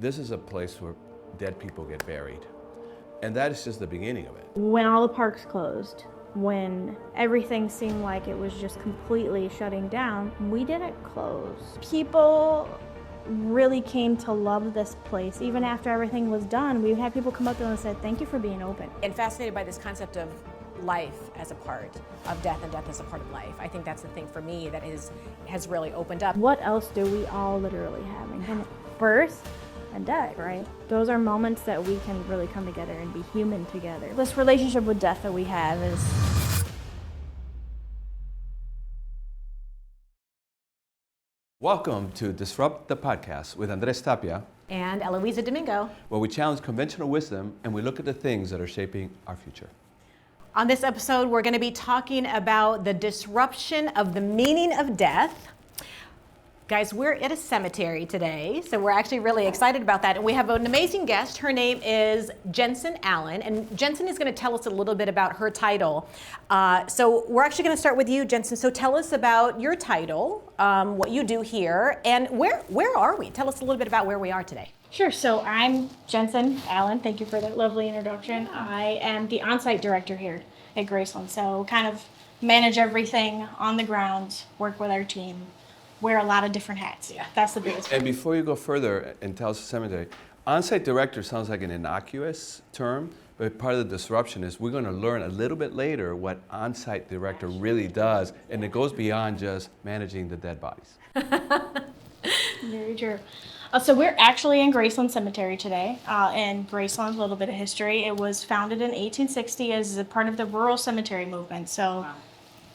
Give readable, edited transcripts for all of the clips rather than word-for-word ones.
This is a place where dead people get buried. And that is just the beginning of it. When all the parks closed, when everything seemed like it was just completely shutting down, we didn't close. People really came to love this place. Even after everything was done, we had people come up to us and said, thank you for being open. And fascinated by this concept of life as a part of death and death as a part of life. I think that's the thing for me that has really opened up. What else do we all literally have in common? Birth and death, right? Those are moments that we can really come together and be human together. This relationship with death that we have is... Welcome to Disrupt the Podcast with Andrés Tapia And Eloiza Domingo. where we challenge conventional wisdom and we look at the things that are shaping our future. On this episode, we're going to be talking about the disruption of the meaning of death. Guys, we're at a cemetery today, so we're actually really excited about that. And we have an amazing guest. Her name is Jensen Allen, and Jensen is going to tell us a little bit about her title. So we're actually going to start with you, Jensen. So tell us about your title, what you do here, and where are we? Tell us a little bit about where we are today. Sure, so I'm Jensen Allen. Thank you for that lovely introduction. I am the on-site director here at Graceland, so kind of manage everything on the ground, work with our team, wear a lot of different hats. Yeah, that's the biggest And thing. before you go further and tell us the cemetery, on-site director sounds like an innocuous term, but part of the disruption is we're going to learn a little bit later what on-site director really does, and it goes beyond just managing the dead bodies. Very true. So we're actually in Graceland Cemetery today. In Graceland, a little bit of history. It was founded in 1860 as a part of the rural cemetery movement. So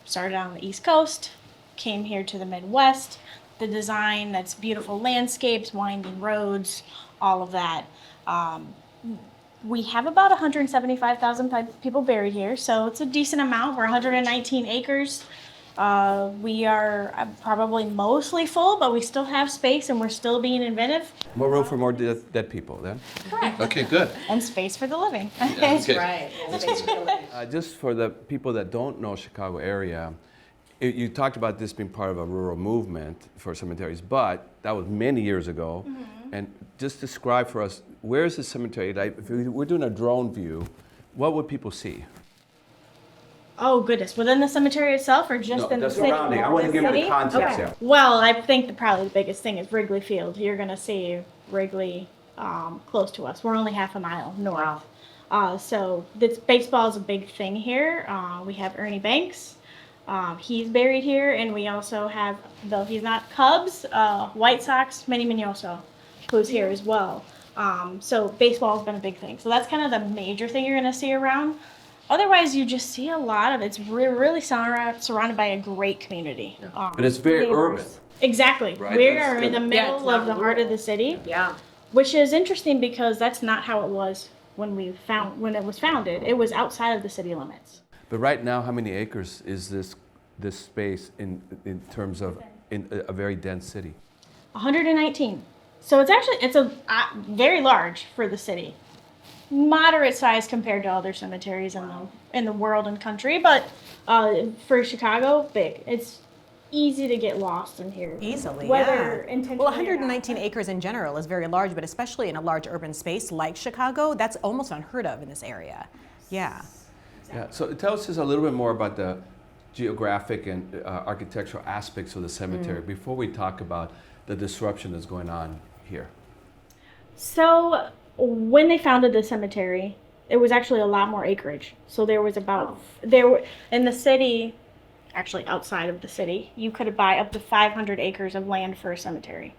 started on the East Coast, came here to the Midwest. The design, that's beautiful landscapes, winding roads, all of that. We have about 175,000 people buried here, so it's a decent amount. We're 119 acres. We are probably mostly full, but we still have space and we're still being inventive. More room for more dead people then? Correct. Okay, good. And space for the living. That's right. Just for the people that don't know Chicago area, you talked about this being part of a rural movement for cemeteries, but that was many years ago. Mm-hmm. And just describe for us, where is the cemetery? Like, if we're doing a drone view, what would people see? Oh goodness, within the cemetery itself or just in the city? Surrounding. I want to give them the City? context. Okay. Yeah. Well, I think probably the biggest thing is Wrigley Field. You're going to see Wrigley close to us. We're only half a mile north. So baseball is a big thing here. We have Ernie Banks. He's buried here, and we also have, though he's not Cubs, White Sox, Manny Minoso, who's here as well. So baseball has been a big thing. So that's kind of the major thing you're going to see around. Otherwise, you just see a lot of it's really surrounded by a great community. But it's very urban. Exactly. Right, We that's are in the good. middle of the heart of the city. Yeah. Which is interesting because that's not how it was when it was founded. It was outside of the city limits. But right now, how many acres is this space in terms of in a very dense city? 119. So it's a very large for the city. Moderate size compared to other cemeteries in the world and country, but for Chicago, big. It's easy to get lost in here. Easily, Whether yeah. intentionally Well, or not. 119 acres in general is very large, but especially in a large urban space like Chicago, that's almost unheard of in this area. Yeah. Yeah. So tell us just a little bit more about the geographic and architectural aspects of the cemetery before we talk about the disruption that's going on here. So when they founded the cemetery, it was actually a lot more acreage. So there were in the city, actually outside of the city, you could buy up to 500 acres of land for a cemetery.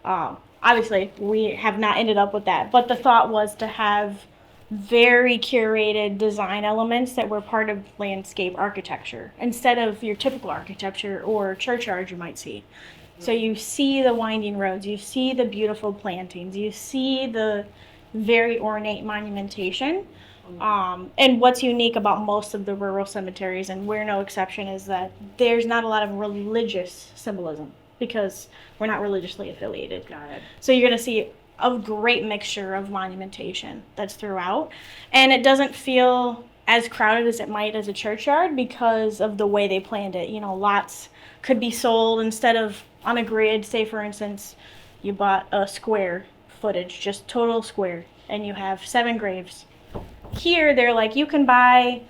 Obviously, we have not ended up with that, but the thought was to have very curated design elements that were part of landscape architecture instead of your typical architecture or churchyard you might see. So you see the winding roads, you see the beautiful plantings, you see the very ornate monumentation. And what's unique about most of the rural cemeteries, and we're no exception, is that there's not a lot of religious symbolism because we're not religiously affiliated. Got it. So you're going to see a great mixture of monumentation that's throughout. And it doesn't feel as crowded as it might as a churchyard because of the way they planned it. You know, lots could be sold instead of on a grid. Say, for instance, you bought a square footage, just total square, and you have 7 graves. Here, they're like, you can buy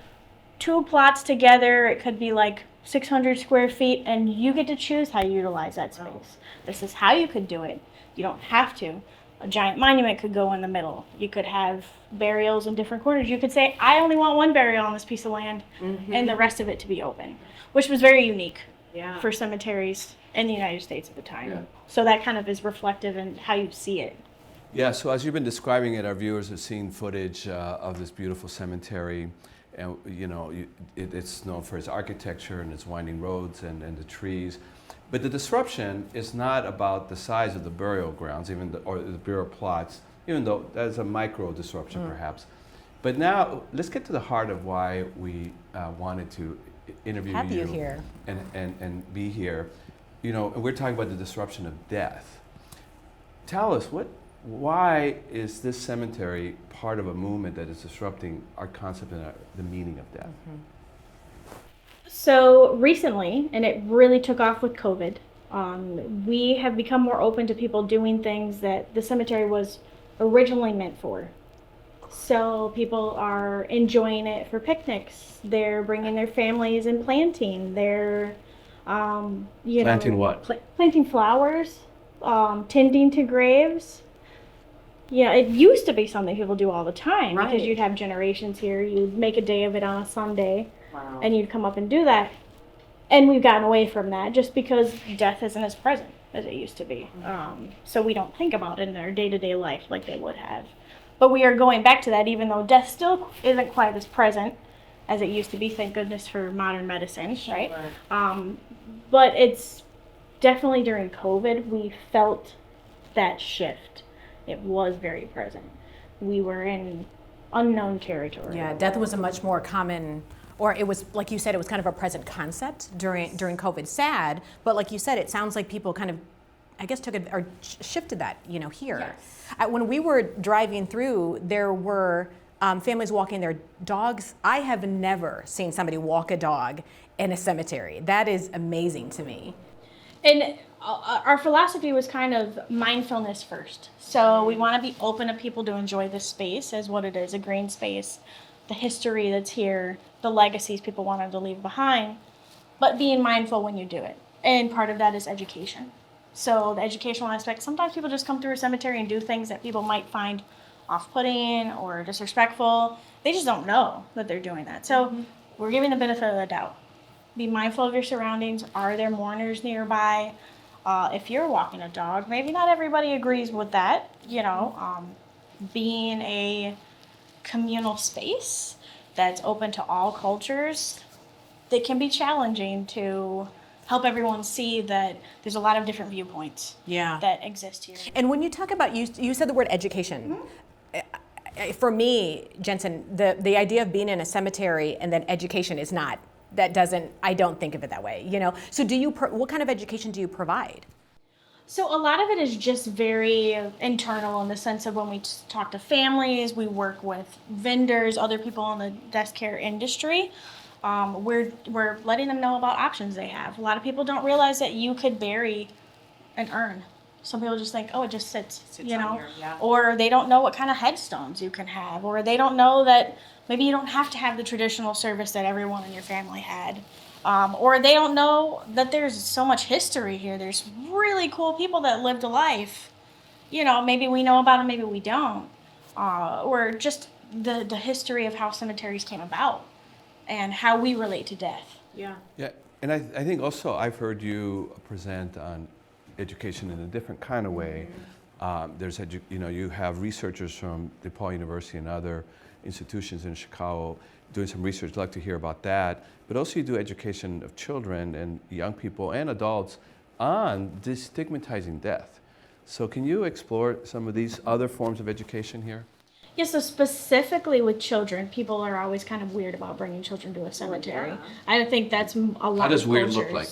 2 plots together. It could be like 600 square feet, and you get to choose how you utilize that space. This is how you could do it. You don't have to. A giant monument could go in the middle. You could have burials in different corners. You could say, I only want 1 burial on this piece of land, and the rest of it to be open, which was very unique for cemeteries in the United States at the time. Yeah. So that kind of is reflective in how you see it. Yeah, so as you've been describing it, our viewers have seen footage of this beautiful cemetery. And it's known for its architecture and its winding roads and the trees. But the disruption is not about the size of the burial grounds, or the burial plots, even though that's a micro disruption perhaps. But now let's get to the heart of why we wanted to interview Have you you here. and be here. We're talking about the disruption of death. Tell us, why is this cemetery part of a movement that is disrupting our concept and the meaning of death? So recently, and it really took off with COVID, we have become more open to people doing things that the cemetery was originally meant for. So people are enjoying it for picnics. They're bringing their families and planting. They're, Planting what? Planting flowers, tending to graves. Yeah, it used to be something people do all the time Right. because you'd have generations here. You'd make a day of it on a Sunday, Wow. and you'd come up and do that. And we've gotten away from that just because death isn't as present as it used to be. So we don't think about it in our day-to-day life like they would have. But we are going back to that, even though death still isn't quite as present as it used to be. Thank goodness for modern medicine, right? But it's definitely during COVID we felt that shift. It was very present. We were in unknown territory. Yeah, death was a much more common, or it was, like you said, it was kind of a present concept during COVID. Sad, but like you said, it sounds like people kind of, I guess, took it or shifted that, here. Yes. When we were driving through, there were families walking their dogs. I have never seen somebody walk a dog in a cemetery. That is amazing to me. And our philosophy was kind of mindfulness first. So we want to be open to people to enjoy this space as what it is, a green space, the history that's here, the legacies people wanted to leave behind, but being mindful when you do it. And part of that is education. So the educational aspect, sometimes people just come through a cemetery and do things that people might find off-putting or disrespectful. They just don't know that they're doing that. So we're giving the benefit of the doubt. Be mindful of your surroundings. Are there mourners nearby? If you're walking a dog, maybe not everybody agrees with that. Being a communal space that's open to all cultures, it can be challenging to help everyone see that there's a lot of different viewpoints that exist here. And when you talk about, you said the word education. For me, Jensen, the idea of being in a cemetery and then education is not, I don't think of it that way, So what kind of education do you provide? So a lot of it is just very internal in the sense of when we talk to families, we work with vendors, other people in the death care industry. We're letting them know about options they have. A lot of people don't realize that you could bury an urn. Some people just think, oh, it just sits on here, yeah. Or they don't know what kind of headstones you can have, or they don't know that maybe you don't have to have the traditional service that everyone in your family had. Or they don't know that there's so much history here. There's really cool people that lived a life. Maybe we know about them, maybe we don't. Or just the history of how cemeteries came about and how we relate to death. Yeah, and I think also I've heard you present on education in a different kind of way. You have researchers from DePaul University and other institutions in Chicago doing some research. I'd like to hear about that. But also you do education of children and young people and adults on destigmatizing death. So can you explore some of these other forms of education here? Yeah, so specifically with children, people are always kind of weird about bringing children to a cemetery. I think that's a lot How does of weird cultures. look like?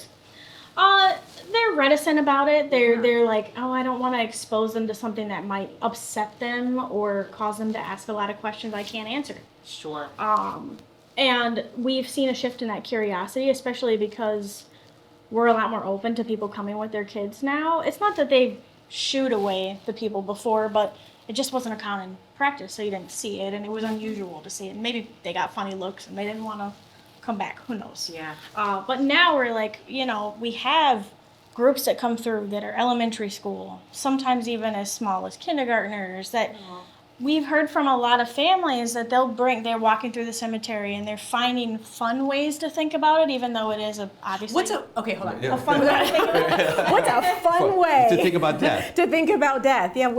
They're reticent about it. They're like, oh, I don't want to expose them to something that might upset them or cause them to ask a lot of questions I can't answer. Sure. And we've seen a shift in that curiosity, especially because we're a lot more open to people coming with their kids now. It's not that they shoot away the people before, but it just wasn't a common practice, so you didn't see it, and it was unusual to see it. Maybe they got funny looks and they didn't want to come back. Who knows? Yeah. But now we're like, we have groups that come through that are elementary school, sometimes even as small as kindergartners, that we've heard from a lot of families that they're walking through the cemetery and they're finding fun ways to think about it, even though it is obviously okay, hold on. Yeah. a fun way to think about it. What's a fun way To think about death. to think about death? Yeah,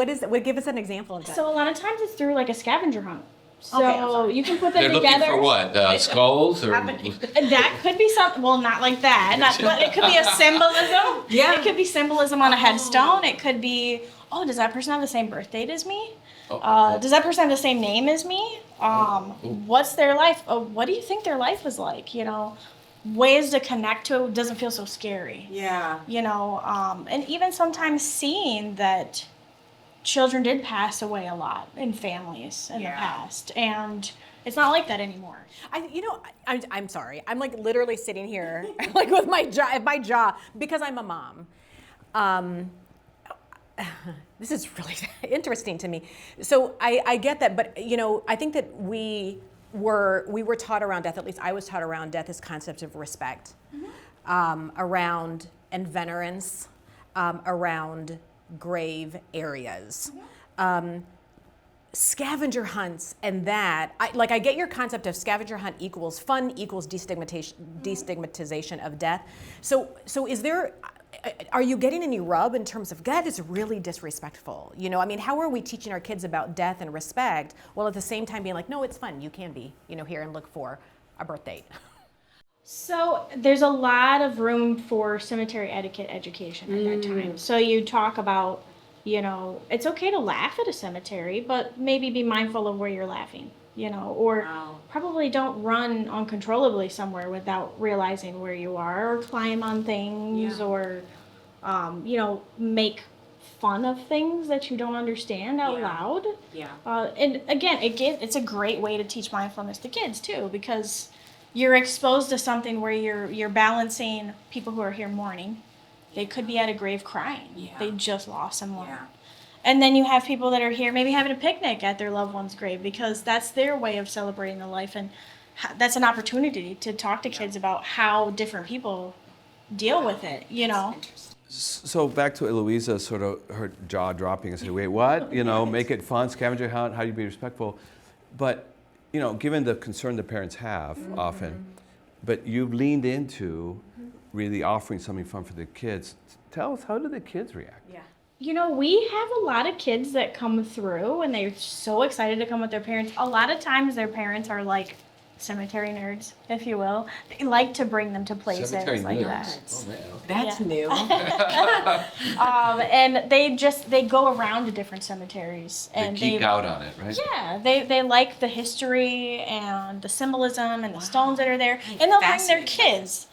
give us an example of that. So a lot of times it's through like a scavenger hunt. So Okay, I'm sorry. you can put them They're looking together. for what? Skulls or? That could be something. Well, not like that. But it could be a symbolism. Yeah. It could be symbolism on a headstone. It could be, does that person have the same birth date as me? Does that person have the same name as me? What's their life? What do you think their life was like? Ways to connect to it doesn't feel so scary. Yeah. And even sometimes seeing that children did pass away a lot in families in the past, and it's not like that anymore. I'm sorry. I'm like literally sitting here like with my jaw because I'm a mom. This is really interesting to me. So I get that, but I think that we were taught around death. At least I was taught around death this concept of respect, around and venerance, around grave areas. Scavenger hunts and that, I get your concept of scavenger hunt equals fun equals destigmatization of death. So are you getting any rub in terms of that is really disrespectful? How are we teaching our kids about death and respect while at the same time being like, no, it's fun. You can be, here and look for a birth date. So there's a lot of room for cemetery etiquette education at that time. So you talk about, it's okay to laugh at a cemetery, but maybe be mindful of where you're laughing, or probably don't run uncontrollably somewhere without realizing where you are, or climb on things, or, make fun of things that you don't understand out loud. Yeah. And again, it's a great way to teach mindfulness to kids too, because you're exposed to something where you're balancing people who are here mourning. They could be at a grave crying. Yeah. They just lost someone. Yeah. And then you have people that are here maybe having a picnic at their loved one's grave because that's their way of celebrating the life. And that's an opportunity to talk to kids about how different people deal with it, So back to Eloiza, sort of her jaw dropping and say, wait, what? Make it fun, scavenger hunt, how do you be respectful? But, given the concern the parents have often, but you've leaned into really offering something fun for the kids. Tell us, how do the kids react? Yeah. We have a lot of kids that come through and they're so excited to come with their parents. A lot of times their parents are like cemetery nerds, if you will. They like to bring them to places Cemetery like nerds. that. Oh, man. That's new. And they go around to different cemeteries They and geek out on it, right? Yeah, they like the history and the symbolism and the stones that are there, and they'll bring their kids,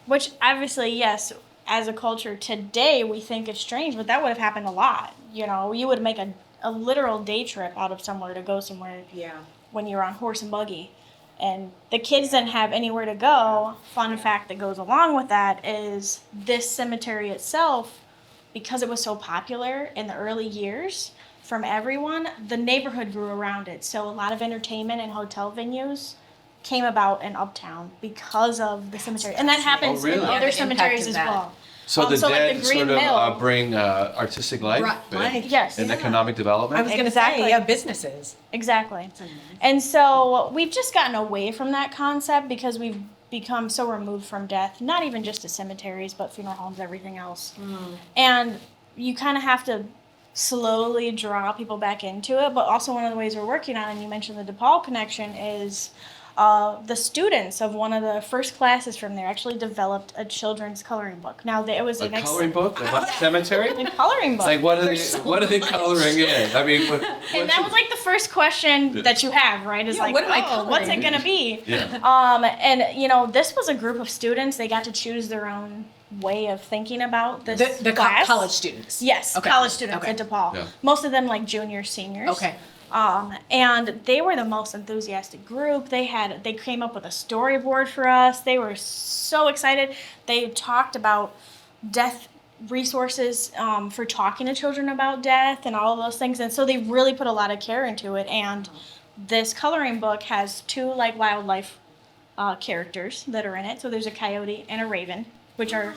which obviously, yes, as a culture today we think it's strange, but that would have happened a lot. You would make a literal day trip out of somewhere to go somewhere. Yeah. When you're on horse and buggy. And the kids didn't have anywhere to go. Fun fact that goes along with that is this cemetery itself, because it was so popular in the early years from everyone, the neighborhood grew around it. So a lot of entertainment and hotel venues came about in Uptown because of the cemetery. And that happens really? in Yeah, other the cemeteries impact of as that. well. So the like dead the Green sort of Mill. bring artistic life Right. Yes. and economic development? I was going to Exactly. say, yeah, businesses. Exactly. And so we've just gotten away from that concept because we've become so removed from death, not even just to cemeteries, but funeral homes, everything else. And you kind of have to slowly draw people back into it. But also one of the ways we're working on, and you mentioned the DePaul connection, is the students of one of the first classes from there actually developed a children's coloring book. Now, it was A coloring book about the cemetery? A coloring book. Like, what are they coloring in? I mean, And that was like the first question that you have, right? Is like, what am I coloring? what's it gonna be? Yeah. And this was a group of students. They got to choose their own way of thinking about this The class. college students. Yes, Okay. college students Okay. at DePaul. Yeah. Most of them like juniors, seniors. Okay. And they were the most enthusiastic group. They came up with a storyboard for us. They were so excited. They talked about death resources for talking to children about death and all of those things. And so they really put a lot of care into it. And this coloring book has 2 like wildlife characters that are in it. So there's a coyote and a raven, which are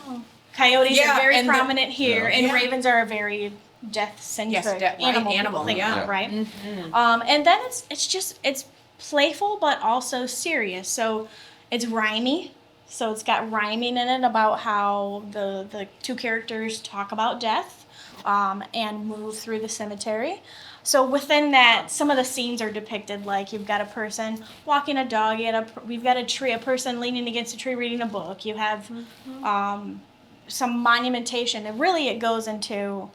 coyotes Yeah, are very and prominent here, Yeah. and Yeah. ravens are a very death-centric right, animal. animal, people think yeah. about, right? And then it's playful but also serious. So it's rhymey. So it's got rhyming in it about how the 2 characters talk about death and move through the cemetery. So within that, some of the scenes are depicted like you've got a person walking a dog, we've got a person leaning against a tree reading a book. You have some monumentation, and really it goes into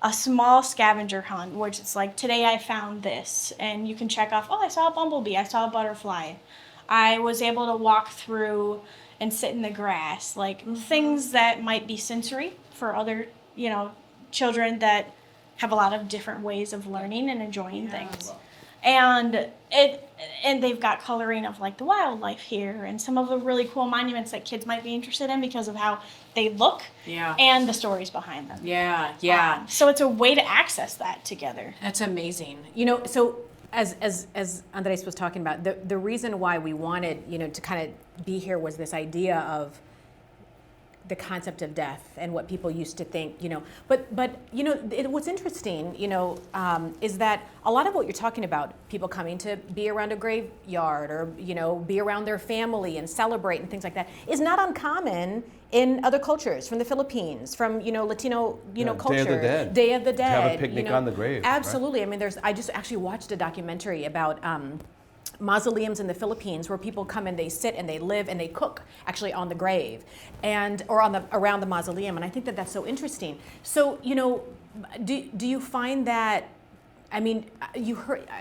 a small scavenger hunt, which it's like, today I found this, and you can check off, oh, I saw a bumblebee, I saw a butterfly, I was able to walk through and sit in the grass, like things that might be sensory for other, children that have a lot of different ways of learning and enjoying things. And they've got coloring of like the wildlife here and some of the really cool monuments that kids might be interested in because of how they look and the stories behind them. Yeah. So it's a way to access that together. That's amazing. So as Andrés was talking about, the reason why we wanted, to kind of be here was this idea of the concept of death and what people used to think, but what's interesting, is that a lot of what you're talking about, people coming to be around a graveyard or, be around their family and celebrate and things like that, is not uncommon in other cultures, from the Philippines, from, Latino, culture. Day of the Dead. Day of the Dead. To have a picnic on the grave. Absolutely. Right? I mean, I just actually watched a documentary about mausoleums in the Philippines where people come and they sit and they live and they cook actually on the grave or around the mausoleum, and I think that that's so interesting. So do you find that, I mean, I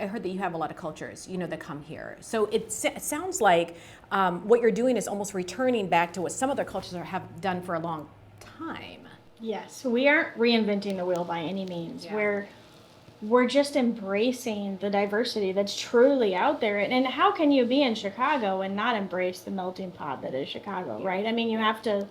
heard that you have a lot of cultures that come here, so it sounds like what you're doing is almost returning back to what some other cultures have done for a long time. Yes, we aren't reinventing the wheel by any means. Yeah. We're just embracing the diversity that's truly out there. And how can you be in Chicago and not embrace the melting pot that is Chicago, right? I mean, you have to,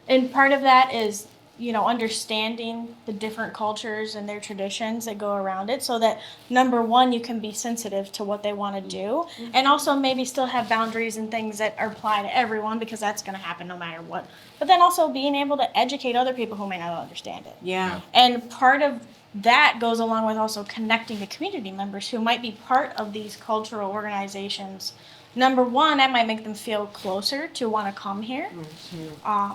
and part of that is, understanding the different cultures and their traditions that go around it, so that, number one, you can be sensitive to what they want to do, and also maybe still have boundaries and things that apply to everyone, because that's going to happen no matter what. But then also being able to educate other people who may not understand it. Yeah. And part of that goes along with also connecting to community members who might be part of these cultural organizations. Number one, that might make them feel closer to want to come here,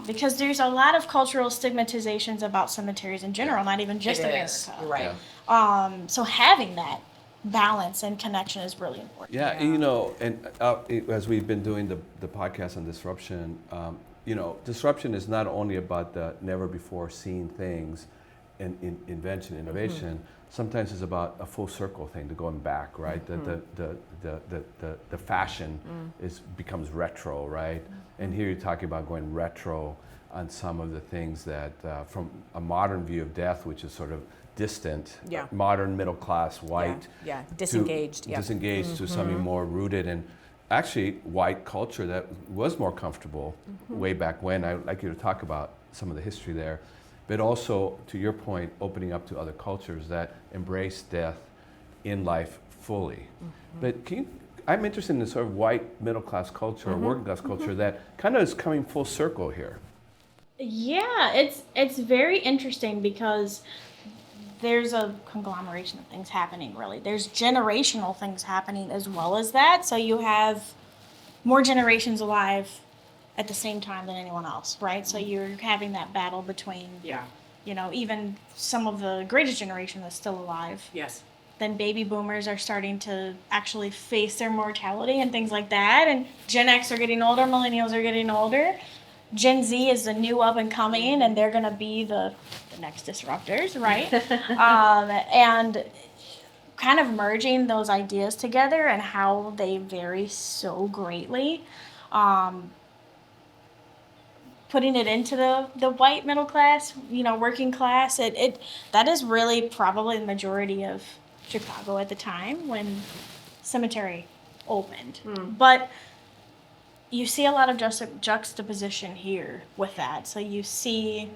because there's a lot of cultural stigmatizations about cemeteries in general, not even just America. Right. Yeah. So having that balance and connection is really important. Yeah, and as we've been doing the podcast on disruption, disruption is not only about the never before seen things and invention, innovation. Sometimes it's about a full circle thing, to going back, right? The fashion becomes retro, right? And here you're talking about going retro on some of the things that, from a modern view of death, which is sort of distant, modern middle class white, disengaged, disengaged to something more rooted in actually white culture that was more comfortable way back when. I'd like you to talk about some of the history there. But also, to your point, opening up to other cultures that embrace death in life fully. But I'm interested in this sort of white middle class culture or working class culture that kind of is coming full circle here. Yeah, it's very interesting because there's a conglomeration of things happening, really. There's generational things happening as well as that. So you have more generations alive at the same time than anyone else, right? So you're having that battle between, even some of the greatest generation that's still alive. Yes. Then baby boomers are starting to actually face their mortality and things like that. And Gen X are getting older, millennials are getting older. Gen Z is the new up and coming, and they're going to be the next disruptors, right? And kind of merging those ideas together and how they vary so greatly. Putting it into the white middle class, working class, that is really probably the majority of Chicago at the time when Cemetery opened. But you see a lot of juxtaposition here with that. So you see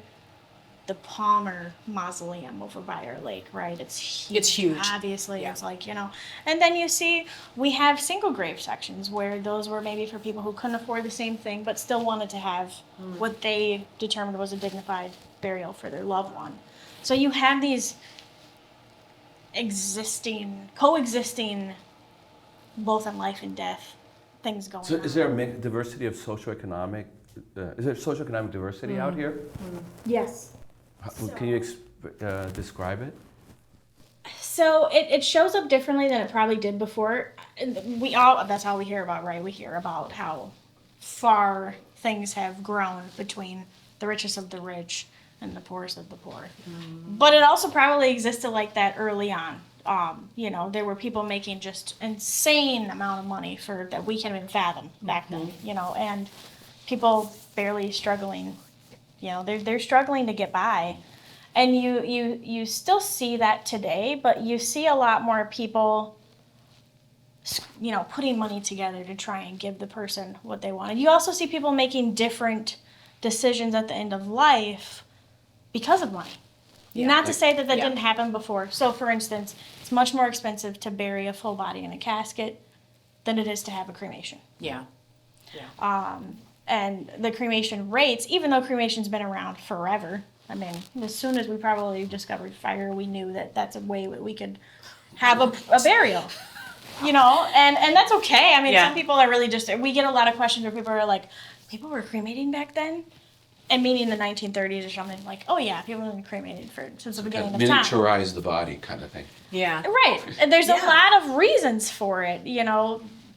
the Palmer Mausoleum over by our lake, right? It's huge. It's huge. Obviously, Yeah. it's like, and then you see we have single grave sections where those were maybe for people who couldn't afford the same thing, but still wanted to have what they determined was a dignified burial for their loved one. So you have these coexisting, both in life and death, things going So on. is there a diversity of socioeconomic, is there socioeconomic diversity out here? Yes. Can you describe it? So it shows up differently than it probably did before. That's all we hear about, right? We hear about how far things have grown between the richest of the rich and the poorest of the poor. But it also probably existed like that early on. There were people making just insane amount of money that we can't even fathom back then, and people barely struggling, they're struggling to get by. And you still see that today, but you see a lot more people, putting money together to try and give the person what they wanted. You also see people making different decisions at the end of life because of money. Yeah. Not to say that Yeah. didn't happen before. So, for instance, it's much more expensive to bury a full body in a casket than it is to have a cremation. Yeah. And the cremation rates, even though cremation's been around forever, I mean, as soon as we probably discovered fire, we knew that that's a way that we could have a burial. And that's okay. I mean, Yeah. some people are really we get a lot of questions where people are like, people were cremating back then? And meaning the 1930s or something, like, oh yeah, people have been cremated since the beginning of time. Miniaturize the body kind of thing. Yeah. Right. And there's Yeah. a lot of reasons for it,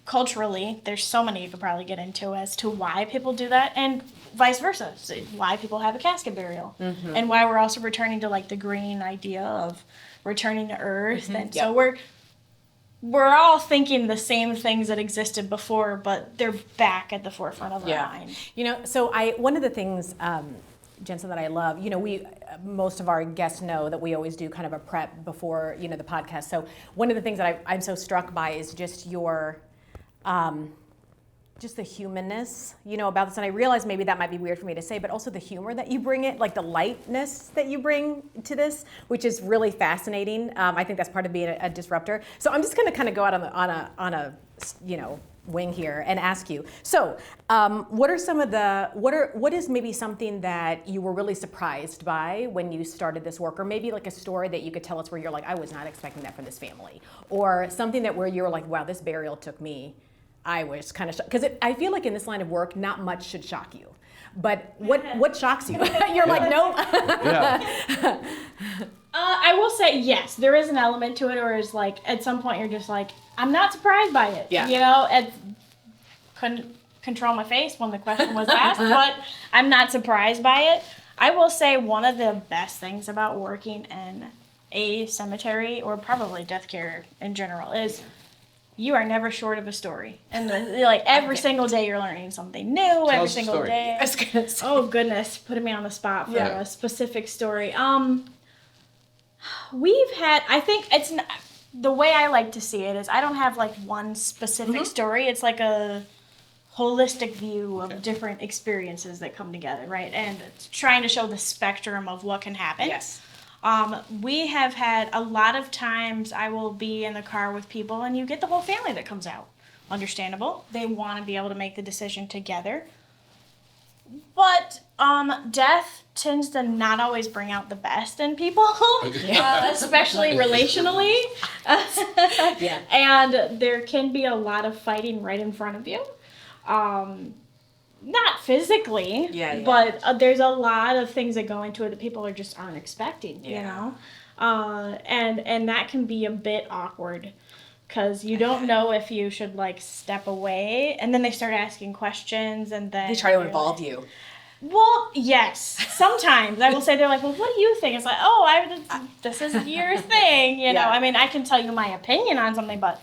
culturally. There's so many you could probably get into as to why people do that, and vice versa. So why people have a casket burial. And why we're also returning to like the green idea of returning to earth. And so we're all thinking the same things that existed before, but they're back at the forefront of our mind. So one of the things, Jensen, that I love, most of our guests know that we always do kind of a prep before, the podcast. So one of the things that I'm so struck by is just your, just the humanness, about this. And I realize maybe that might be weird for me to say, but also the humor that you bring like the lightness that you bring to this, which is really fascinating. I think that's part of being a disruptor. So I'm just going to kind of go out on a wing here and ask you. So what is maybe something that you were really surprised by when you started this work, or maybe like a story that you could tell us where you're like, I was not expecting that from this family, or something where you were like, wow, this burial took me. I was kind of shocked, because I feel like in this line of work, not much should shock you. But what shocks you? You're like, nope. Yeah. I will say, yes, there is an element to it, or is like, at some point you're just like, I'm not surprised by it. Yeah. And couldn't control my face when the question was asked, but I'm not surprised by it. I will say one of the best things about working in a cemetery, or probably death care in general, is you are never short of a story. And every single day you're learning something new. Tell every us a single story. day. I was gonna say. Oh goodness, putting me on the spot for Yeah. a specific story. We've had, I think it's not, the way I like to see it is I don't have like one specific story. It's like a holistic view of different experiences that come together, right? And it's trying to show the spectrum of what can happen. Yes. We have had a lot of times I will be in the car with people and you get the whole family that comes out. Understandable. They want to be able to make the decision together. But death tends to not always bring out the best in people, especially relationally. Yeah. And there can be a lot of fighting right in front of you. Not physically, but there's a lot of things that go into it that people just aren't expecting, and that can be a bit awkward, because you don't know if you should like step away, and then they start asking questions, and then They try to involve you. Well, yes. Sometimes I will say, they're like, well, what do you think? It's like, oh, this is your thing, Yeah. I mean, I can tell you my opinion on something, but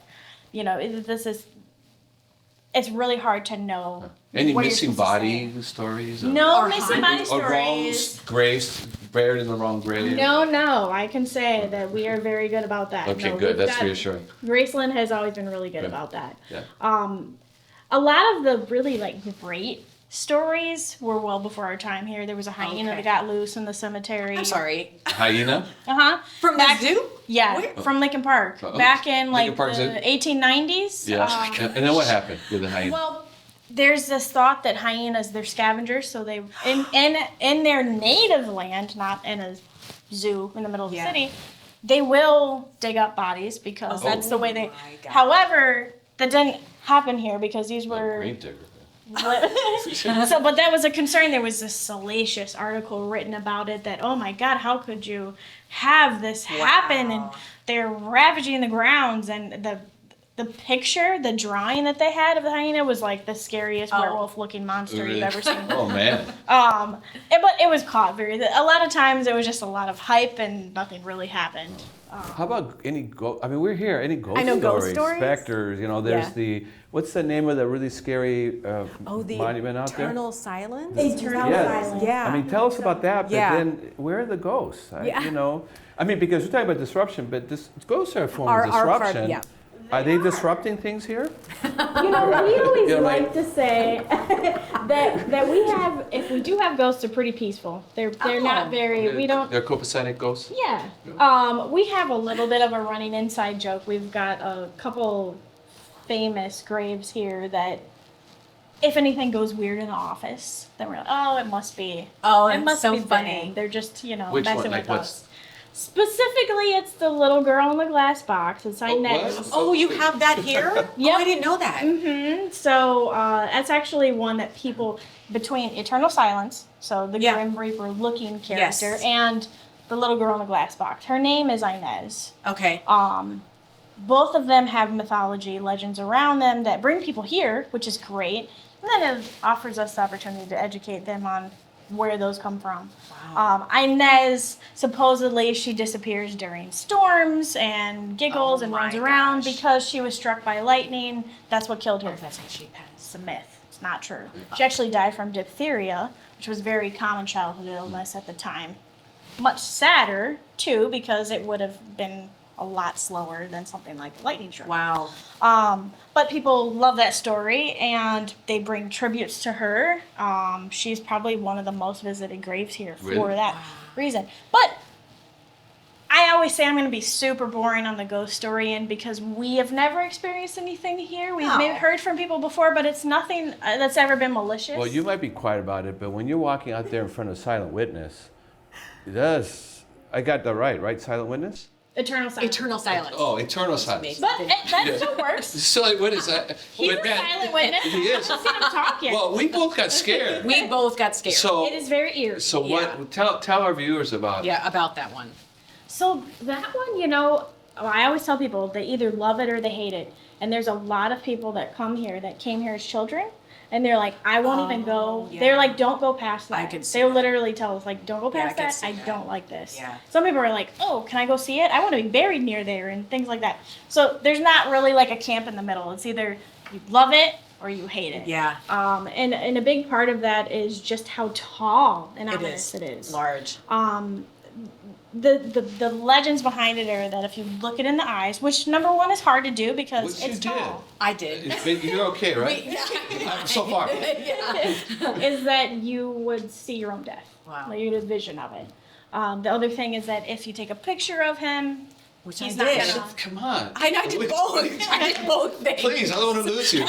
it's really hard to know. Any what you're missing supposed to body say. stories? No Or missing body Or wrong stories. graves, buried in the wrong grave? No, I can say that we are very good about that. Okay, No, good. we've That's got- reassuring. Graceland has always been really good Yeah. about that. Yeah. A lot of the really like great stories were well before our time here. There was a hyena Okay. that got loose in the cemetery. I'm sorry. Hyena? Uh-huh. From Back- the zoo? Yeah, Where? from Lincoln Park. Oh, Back in like Lincoln Park's the in- 1890s. Yeah. And then what happened with the hyena? Well, there's this thought that hyenas, they're scavengers, so they in their native land, not in a zoo in the middle of the Yeah. city, they will dig up bodies because that's the way they. my God. However, that didn't happen here because these were. Grave digger. So, but that was a concern. There was this salacious article written about it that, oh my God, how could you have this happen? And Wow. they're ravaging the grounds. And the picture, the drawing that they had of the hyena was like the scariest Oh. werewolf-looking monster Really? you've ever seen. Oh man. But it was caught a lot of times it was just a lot of hype and nothing really happened. How about any ghost? I mean, we're here. Any ghost I know ghost stories. specters? You know, there's Yeah. the what's the name of the really scary Oh, the monument out there? Eternal Silence? Eternal Yes. Silence. Yeah. I mean, tell us about that. But Yeah. then, where are the ghosts? Yeah. You know, I mean, because we're talking about disruption, but ghosts are a form Our of part, disruption. yeah. Are they disrupting things here? You know, we always You know, like like- to say that we have, if we do have ghosts, they're pretty peaceful. They're not very, we don't. They're copacetic ghosts? Yeah. We have a little bit of a running inside joke. We've got a couple famous graves here that if anything goes weird in the office, then we're like, oh, it must be. Oh, it that's must so be funny. funny. They're just, Which messing one? Like with what's- us. Specifically, it's the little girl in the glass box inside Oh, Ned's. what? Oh, you have that here? Yep. Oh, I didn't know that. Mm-hmm. So that's actually one that people between Eternal Silence, so the Yeah. Grim Reaper looking character, Yes. and the little girl in the glass box. Her name is Inez. Okay. Both of them have mythology, legends around them that bring people here, which is great. And then it offers us the opportunity to educate them on where those come from. Inez, supposedly she disappears during storms and giggles Oh and my runs around gosh. because she was struck by lightning. That's what killed her. That's how she passed. It's a myth. It's not true. She actually died from diphtheria, which was a very common childhood illness at the time. Much sadder, too, because it would have been a lot slower than something like lightning strike. Wow. But people love that story, and they bring tributes to her. She's probably one of the most visited graves here for Really? that reason. But I always say I'm going to be super boring on the ghost story, and because we have never experienced anything here. We've No. maybe heard from people before, but it's nothing that's ever been malicious. Well, you might be quiet about it, but when you're walking out there in front of Silent Witness, it does. I got that right? Silent Witness? Eternal silence. Eternal Silence. Oh, eternal silence. But that still works. So what is that? He's But a man, silent witness. He is. I've seen him talk yet. Well, we both got scared. We both got scared. So It is very eerie. so Yeah. what? Tell our viewers about. Yeah, about that one. So that one, I always tell people they either love it or they hate it. And there's a lot of people that come here that came here as children, and they're like, I won't even go. yeah. They're like, don't go past that. I could see They'll that. literally tell us like, don't go Yeah, I past could that. see I that. don't like this. Yeah. Some people are like, oh, can I go see it? I want to be buried near there and things like that. So there's not really like a camp in the middle. It's either you love it or you hate it. Yeah. And a big part of that is just how tall and It ominous is. it is. Large. The legends behind it are that if you look it in the eyes, which number one is hard to do because Which you it's did. tall, I did. You're okay, right? So far. is that you would see your own death. Wow. Like you get a vision of it. The other thing is that if you take a picture of him, Which he's I not did. gonna. Come on. I did both. I did both things. Please, I don't want to lose you.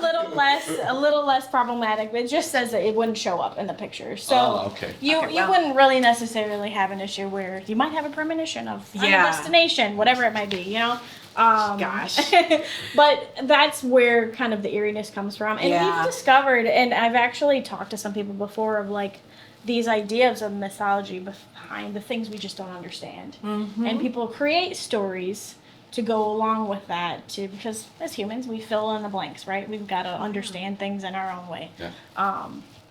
That was a little less problematic, but it just says that it wouldn't show up in the picture. So Oh, okay. you Okay, you well. wouldn't really necessarily have an issue where you might have a premonition of final Yeah. destination, whatever it might be, Gosh. But that's where kind of the eeriness comes from. And Yeah. we've discovered, and I've actually talked to some people before of like these ideas of mythology behind the things we just don't understand. Mm-hmm. And people create stories to go along with that too, because as humans we fill in the blanks, right? We've got to understand things in our own way. Yeah.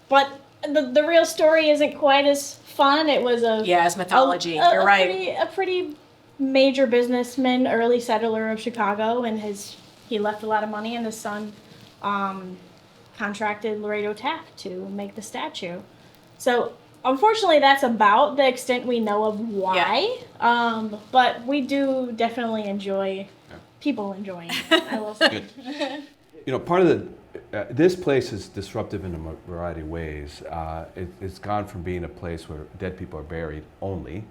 But the real story isn't quite as fun. It was Yeah, it's mythology. You're right. A pretty major businessman, early settler of Chicago, and he left a lot of money, and his son contracted Laredo Taft to make the statue. So unfortunately, that's about the extent we know of why. But we do definitely enjoy people enjoying it. I will say. You know, part of the this place is disruptive in a variety of ways. It's gone from being a place where dead people are buried only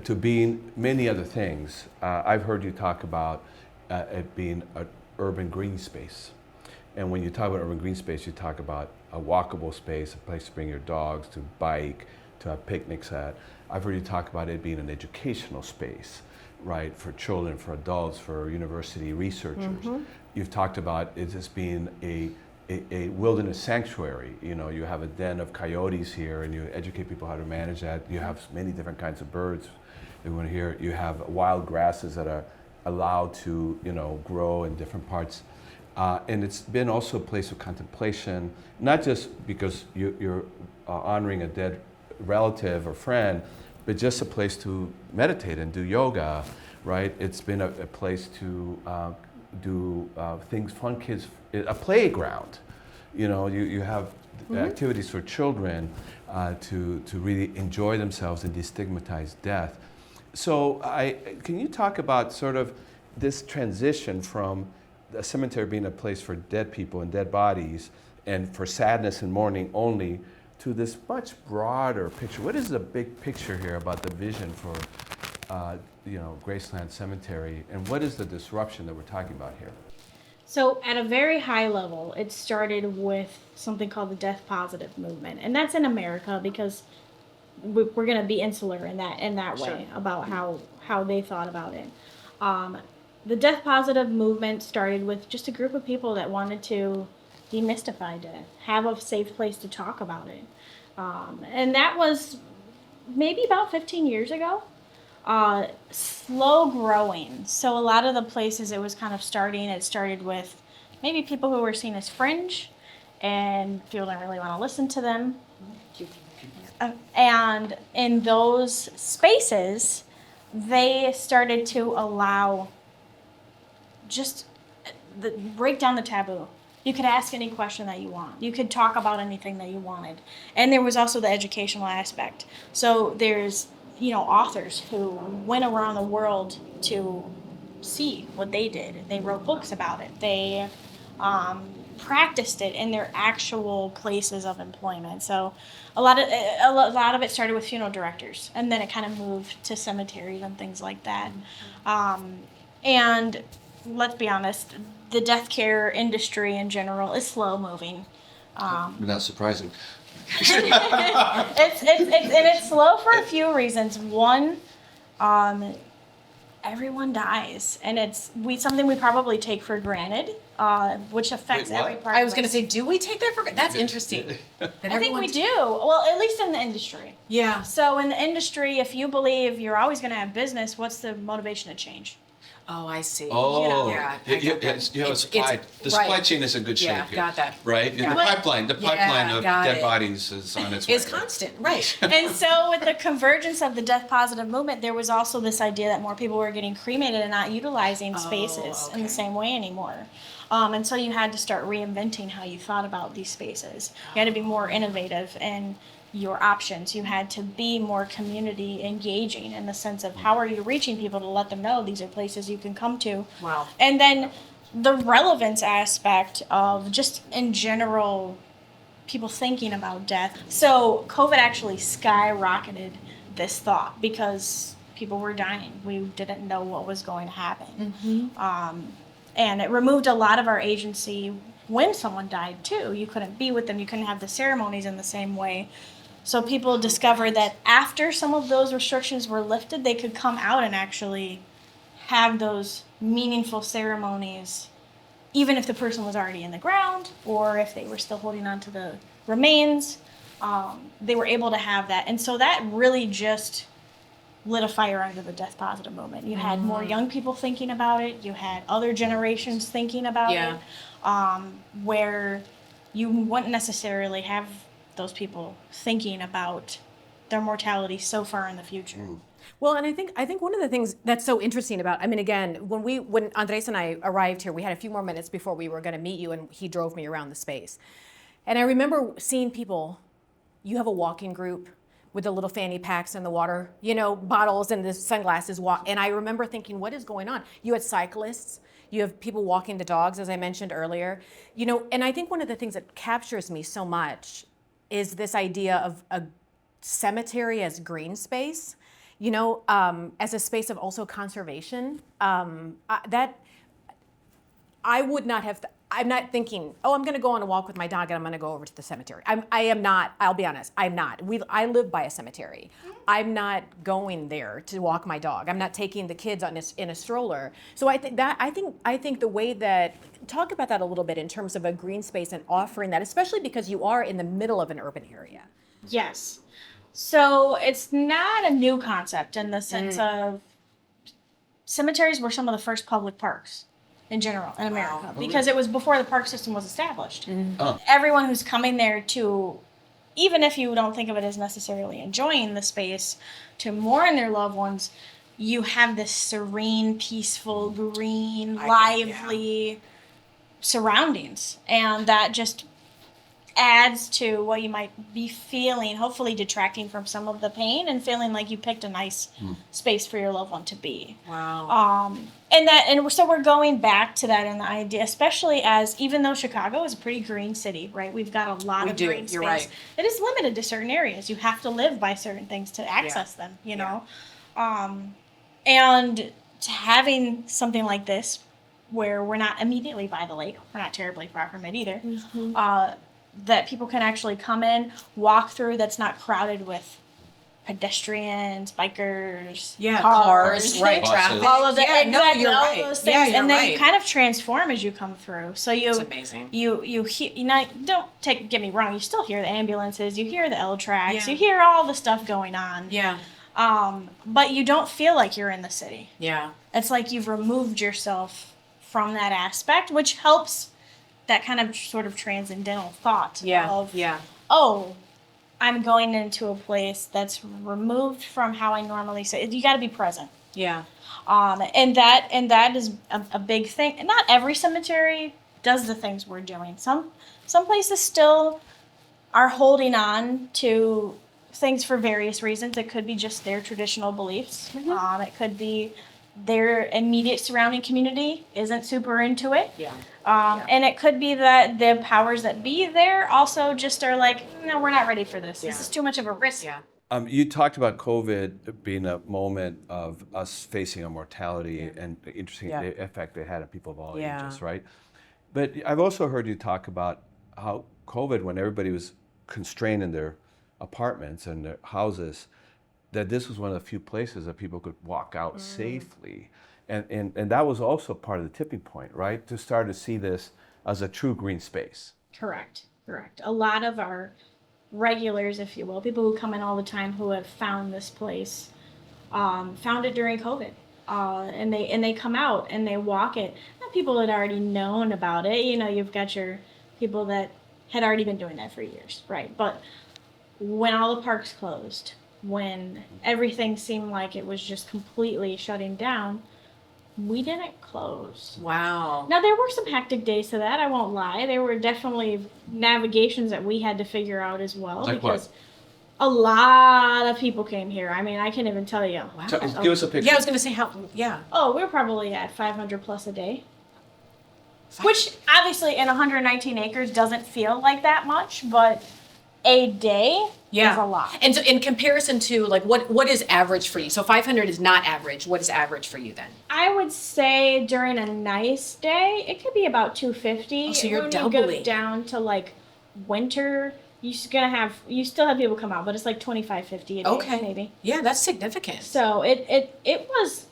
to being many other things. I've heard you talk about it being an urban green space. And when you talk about urban green space, you talk about a walkable space, a place to bring your dogs, to bike, to have picnics at. I've heard you talk about it being an educational space, right, for children, for adults, for university researchers. You've talked about it as being a wilderness sanctuary. You know, you have a den of coyotes here, and you educate people how to manage that. You have many different kinds of birds that we want to hear. You have wild grasses that are allowed to, you know, grow in different parts. And it's been also a place of contemplation, not just because you're honoring a dead relative or friend, but just a place to meditate and do yoga, right? It's been a place to do things, fun kids, a playground. You know, you have activities for children to really enjoy themselves and destigmatize death. So can you talk about sort of this transition from a cemetery being a place for dead people and dead bodies and for sadness and mourning only to this much broader picture? What is the big picture here about the vision for Graceland Cemetery, and what is the disruption that we're talking about here? So at a very high level, it started with something called the death positive movement, and that's in America because we're going to be insular in that way about how they thought about it. The death positive movement started with just a group of people that wanted to demystify death, have a safe place to talk about it. And that was maybe about 15 years ago. Slow growing. So a lot of the places it was kind of starting, it started with maybe people who were seen as fringe and people didn't really want to listen to them. And in those spaces, they started to allow break down the taboo. You could ask any question that you want. You could talk about anything that you wanted. And there was also the educational aspect. So there's, authors who went around the world to see what they did. They wrote books about it. They practiced it in their actual places of employment. So a lot of it started with funeral directors, and then it kind of moved to cemeteries and things like that. And let's be honest, the death care industry in general is slow moving. Not surprising. It's slow for a few reasons. One, everyone dies, and it's something we probably take for granted, which affects every part. I was going to say, do we take that for granted? That's interesting. I think we do. Well, at least in the industry. Yeah. So in the industry, if you believe you're always going to have business, what's the motivation to change? Oh, I see. Oh, yeah. The supply chain is in good shape here. Got that. Right? Yeah. The pipeline of dead bodies is on its way. It's constant, right. And so with the convergence of the death positive movement, there was also this idea that more people were getting cremated and not utilizing spaces in the same way anymore. And so you had to start reinventing how you thought about these spaces. You had to be more innovative in your options. You had to be more community engaging in the sense of how are you reaching people to let them know these are places you can come to. Wow. And then the relevance aspect of just in general people thinking about death. So COVID actually skyrocketed this thought because people were dying. We didn't know what was going to happen. Mm-hmm. And it removed a lot of our agency when someone died too. You couldn't be with them. You couldn't have the ceremonies in the same way. So people discovered that after some of those restrictions were lifted, they could come out and actually have those meaningful ceremonies, even if the person was already in the ground or if they were still holding on to the remains. They were able to have that. And so that really just lit a fire under the death positive movement. You had more young people thinking about it. You had other generations thinking about it, where you wouldn't necessarily have those people thinking about their mortality so far in the future. Well, and I think one of the things that's so interesting about, again, when Andres and I arrived here, we had a few more minutes before we were going to meet you, and he drove me around the space. And I remember seeing people, you have a walking group, with the little fanny packs and the water, bottles and the sunglasses. And I remember thinking, what is going on? You had cyclists. You have people walking the dogs, as I mentioned earlier. And I think one of the things that captures me so much is this idea of a cemetery as green space, as a space of also conservation. That I would not have. I'm not thinking, I'm going to go on a walk with my dog and I'm going to go over to the cemetery. I am not. I'll be honest. I'm not. I live by a cemetery. I'm not going there to walk my dog. I'm not taking the kids in a stroller. So I think the way that, talk about that a little bit in terms of a green space and offering that, especially because you are in the middle of an urban area. Yes. So it's not a new concept in the sense of cemeteries were some of the first public parks in general in America because it was before the park system was established. Everyone who's coming there to, even if you don't think of it as necessarily enjoying the space, to mourn their loved ones, you have this serene, peaceful, green, lively surroundings. And that just adds to what you might be feeling, hopefully detracting from some of the pain and feeling like you picked a nice space for your loved one to be. Wow. And so we're going back to that in the idea, especially as, even though Chicago is a pretty green city, right? We've got a lot of green space. Right. It is limited to certain areas. You have to live by certain things to access them, you know? And to having something like this, where we're not immediately by the lake, we're not terribly far from it either, that people can actually come in, walk through, that's not crowded with pedestrians, bikers, cars, right, Buses. traffic. all of that, you're all right. those things, Yeah, you're and then right. you kind of transform as you come through. So It's amazing. don't get me wrong, you still hear the ambulances, you hear the L tracks, Yeah. you hear all the stuff going on. Yeah. But you don't feel like you're in the city. Yeah. It's like you've removed yourself from that aspect, which helps that kind of sort of transcendental thought of, oh, I'm going into a place that's removed from how I normally say. You got to be present. Yeah. And that is a big thing. And not every cemetery does the things we're doing. Some places still are holding on to things for various reasons. It could be just their traditional beliefs. It could be their immediate surrounding community isn't super into it. And it could be that the powers that be there also just are like, no, we're not ready for this. This is too much of a risk. You talked about COVID being a moment of us facing a mortality and the interesting effect it had on people of all ages, right? But I've also heard you talk about how COVID, when everybody was constrained in their apartments and their houses, that this was one of the few places that people could walk out safely. And that was also part of the tipping point, right? To start to see this as a true green space. Correct. A lot of our regulars, if you will, people who come in all the time who have found this place, found it during COVID. And they come out and they walk it. Not people that had already known about it. You've got your people that had already been doing that for years, right? But when all the parks closed, when everything seemed like it was just completely shutting down, we didn't close. Wow. Now, there were some hectic days to that, I won't lie. There were definitely navigations that we had to figure out as well. Like because what? a lot of people came here. I mean, I can't even tell you. Wow. Give us a picture. Yeah, I was going to say how, Oh, we're probably at 500 plus a day. Which, obviously, in 119 acres doesn't feel like that much, but a day is a lot. And so in comparison to, like, what is average for you? So 500 is not average. What is average for you then? I would say during a nice day, it could be about 250. Oh, so you're when doubling. you go down to, like, winter, you still have people come out, but it's like 25-50 a day, maybe. Yeah, that's significant. So it was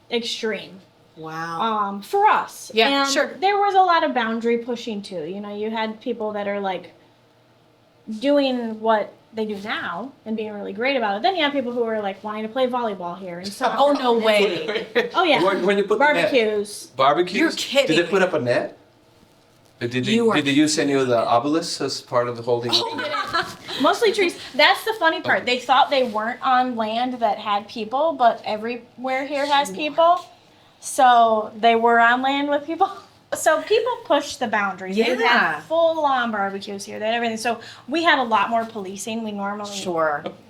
extreme. Wow. For us. Yeah, and sure. There was a lot of boundary pushing too. You had people that are like doing what they do now and being really great about it. Then you have people who are like wanting to play volleyball here and so. Oh, no way. Oh yeah. When you put the net? barbecues. Barbecues? You're kidding. Did they put up a net? Did they use any of the obelisks as part of the holding? Mostly trees. That's the funny part. They thought they weren't on land that had people, but everywhere here has people. So they were on land with people. So people pushed the boundaries. Yeah. They had full-on barbecues here. They had everything. So we had a lot more policing. We normally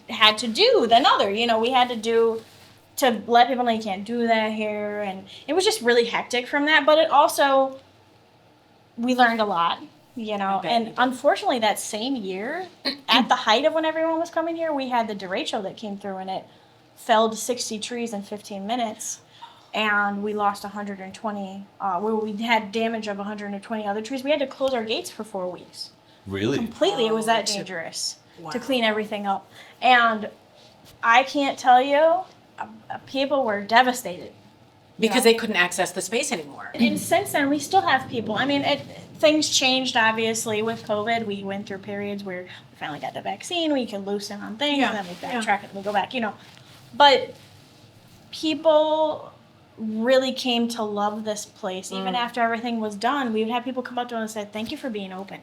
had to do than other. You know, we had to do to let people know you can't do that here, and it was just really hectic from that. But it also, we learned a lot, you know. And unfortunately, that same year, at the height of when everyone was coming here, we had the derecho that came through, and it felled 60 trees in 15 minutes. And we lost 120. We had damage of 120 other trees. We had to close our gates for 4 weeks. Really? Completely. It was that dangerous to clean everything up. And I can't tell you, people were devastated. Because they couldn't access the space anymore. And since then, we still have people. I mean, things changed, obviously, with COVID. We went through periods where we finally got the vaccine. We could loosen on things, and then we backtrack and we go back, you know. But people really came to love this place. Even after everything was done, we would have people come up to us and say, thank you for being open.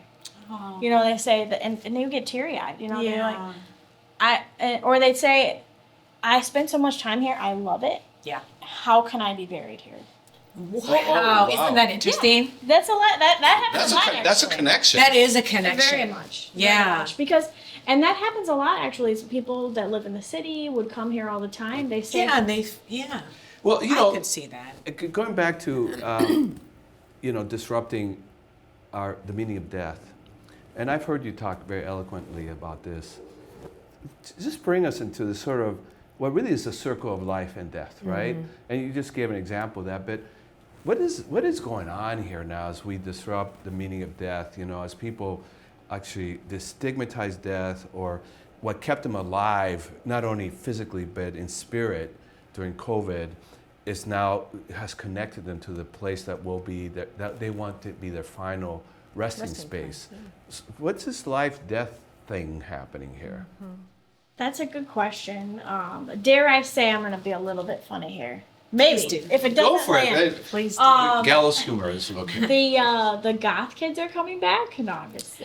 Oh. You know, they say that, and they would get teary-eyed, you know. They're like, or they'd say, I spent so much time here, I love it. Yeah. How can I be buried here? Wow. Isn't that interesting? Yeah. That's a lot. That happens a lot. That's a connection. That is a connection. Very much. Yeah. Very much. Because, and that happens a lot actually. So people that live in the city would come here all the time. They say, Well, you know, I could see that. Going back to, you know, disrupting the meaning of death, and I've heard you talk very eloquently about this. Just bring us into the sort of what really is the circle of life and death, right? And you just gave an example of that, but what is going on here now as we disrupt the meaning of death? You know, as people actually destigmatize death, or what kept them alive, not only physically but in spirit during COVID, has connected them to the place that will be that they want to be their final resting space. So what's this life-death thing happening here? that's a good question. Dare I say I'm going to be a little bit funny here? Maybe. If it doesn't Go for land. it. Please do. Gallows humor is okay. The goth kids are coming back? No, I'm just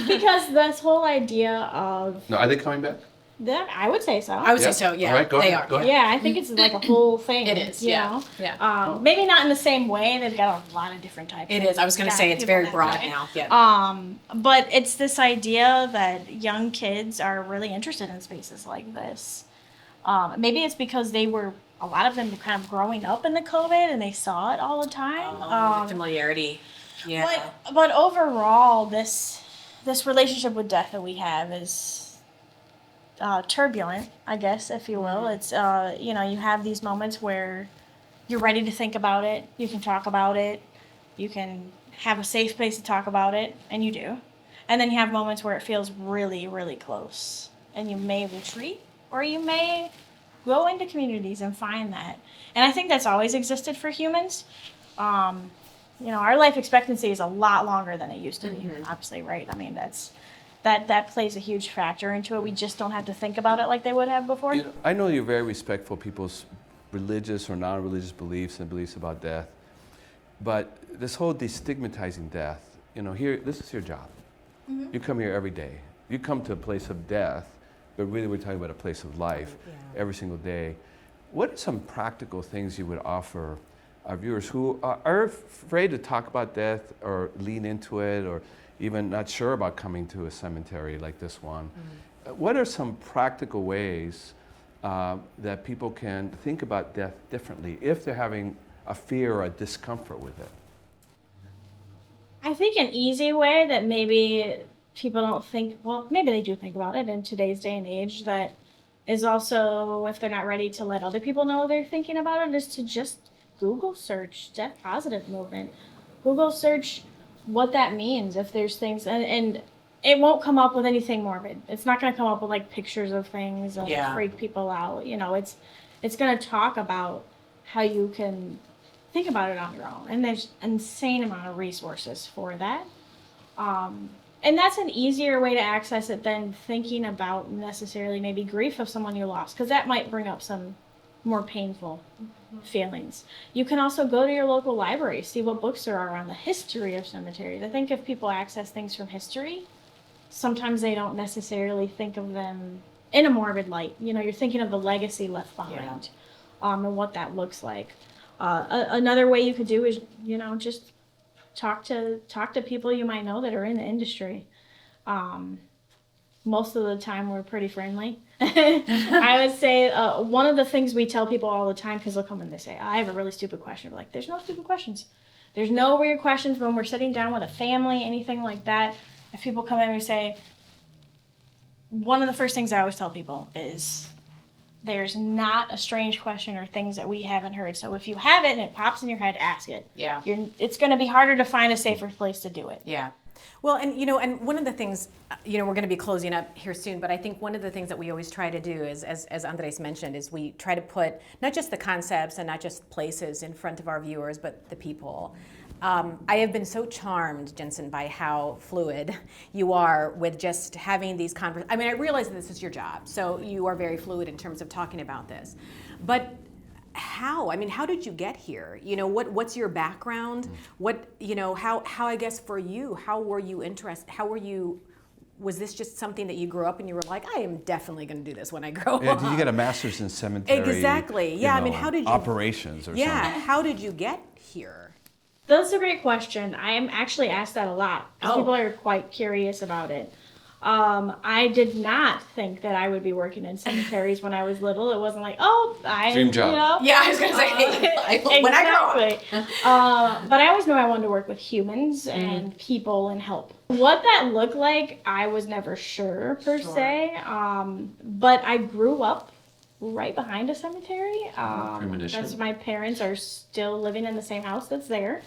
because this whole idea of No, are they coming back? that, I would say so. I would say so, yeah. All right, go they ahead. are. Go ahead. Yeah, I think it's like a whole thing. It is, you yeah. know? Yeah. Maybe not in the same way. They've got a lot of different types. It is. I was going to say it's very broad now. Yeah. But it's this idea that young kids are really interested in spaces like this. Maybe it's because a lot of them were kind of growing up in the COVID and they saw it all the time. Familiarity. Yeah. But overall, this relationship with death that we have is turbulent, I guess, if you will. It's you have these moments where you're ready to think about it. You can talk about it. You can have a safe place to talk about it, and you do. And then you have moments where it feels really, really close, and you may retreat, or you may go into communities and find that. And I think that's always existed for humans. Our life expectancy is a lot longer than it used to be, obviously, right? I mean, that plays a huge factor into it. We just don't have to think about it like they would have before. You know, I know you're very respectful of people's religious or non-religious beliefs and beliefs about death, but this whole destigmatizing death, this is your job. You come here every day. You come to a place of death, but really we're talking about a place of life every single day. What are some practical things you would offer our viewers who are afraid to talk about death or lean into it, or even not sure about coming to a cemetery like this one? What are some practical ways that people can think about death differently if they're having a fear or a discomfort with it? I think an easy way that maybe people don't think, well, maybe they do think about it in today's day and age, that is also, if they're not ready to let other people know they're thinking about it, is to just Google search death positive movement. Google search what that means, if there's things, and it won't come up with anything morbid. It's not going to come up with like pictures of things and freak people out. It's going to talk about how you can think about it on your own, and there's an insane amount of resources for that. And that's an easier way to access it than thinking about necessarily maybe grief of someone you lost, because that might bring up some more painful feelings. You can also go to your local library, see what books there are on the history of cemeteries. I think if people access things from history, sometimes they don't necessarily think of them in a morbid light. You're thinking of the legacy left behind, and what that looks like. Another way you could do is, just talk to people you might know that are in the industry. most of the time we're pretty friendly. I would say one of the things we tell people all the time, because they'll come and they say, I have a really stupid question. We're like, there's no stupid questions. There's no weird questions when we're sitting down with a family, anything like that. If people come in and say, one of the first things I always tell people is, there's not a strange question or things that we haven't heard. So if you have it and it pops in your head, ask it. Yeah. It's going to be harder to find a safer place to do it. Yeah. Well, and and one of the things, we're going to be closing up here soon, but I think one of the things that we always try to do is, as Andrés mentioned, is we try to put not just the concepts and not just places in front of our viewers, but the people. I have been so charmed, Jensen, by how fluid you are with just having these conversations. I mean, I realize that this is your job, so you are very fluid in terms of talking about this. But how? I mean, how did you get here? What's your background? What, how I guess for you, how were you interested? Was this just something that you grew up and you were like, I am definitely going to do this when I grow up? Did you get a master's in cemetery? Exactly. Yeah. I mean, how did you? Operations or something? Yeah. How did you get here? That's a great question. I am actually asked that a lot. People are quite curious about it. I did not think that I would be working in cemeteries when I was little. It wasn't like, Dream job. Yeah, I was going to say, when I grow up. But I always knew I wanted to work with humans and people and help. What that looked like, I was never sure per se. But I grew up right behind a cemetery. That's my parents are still living in the same house that's there.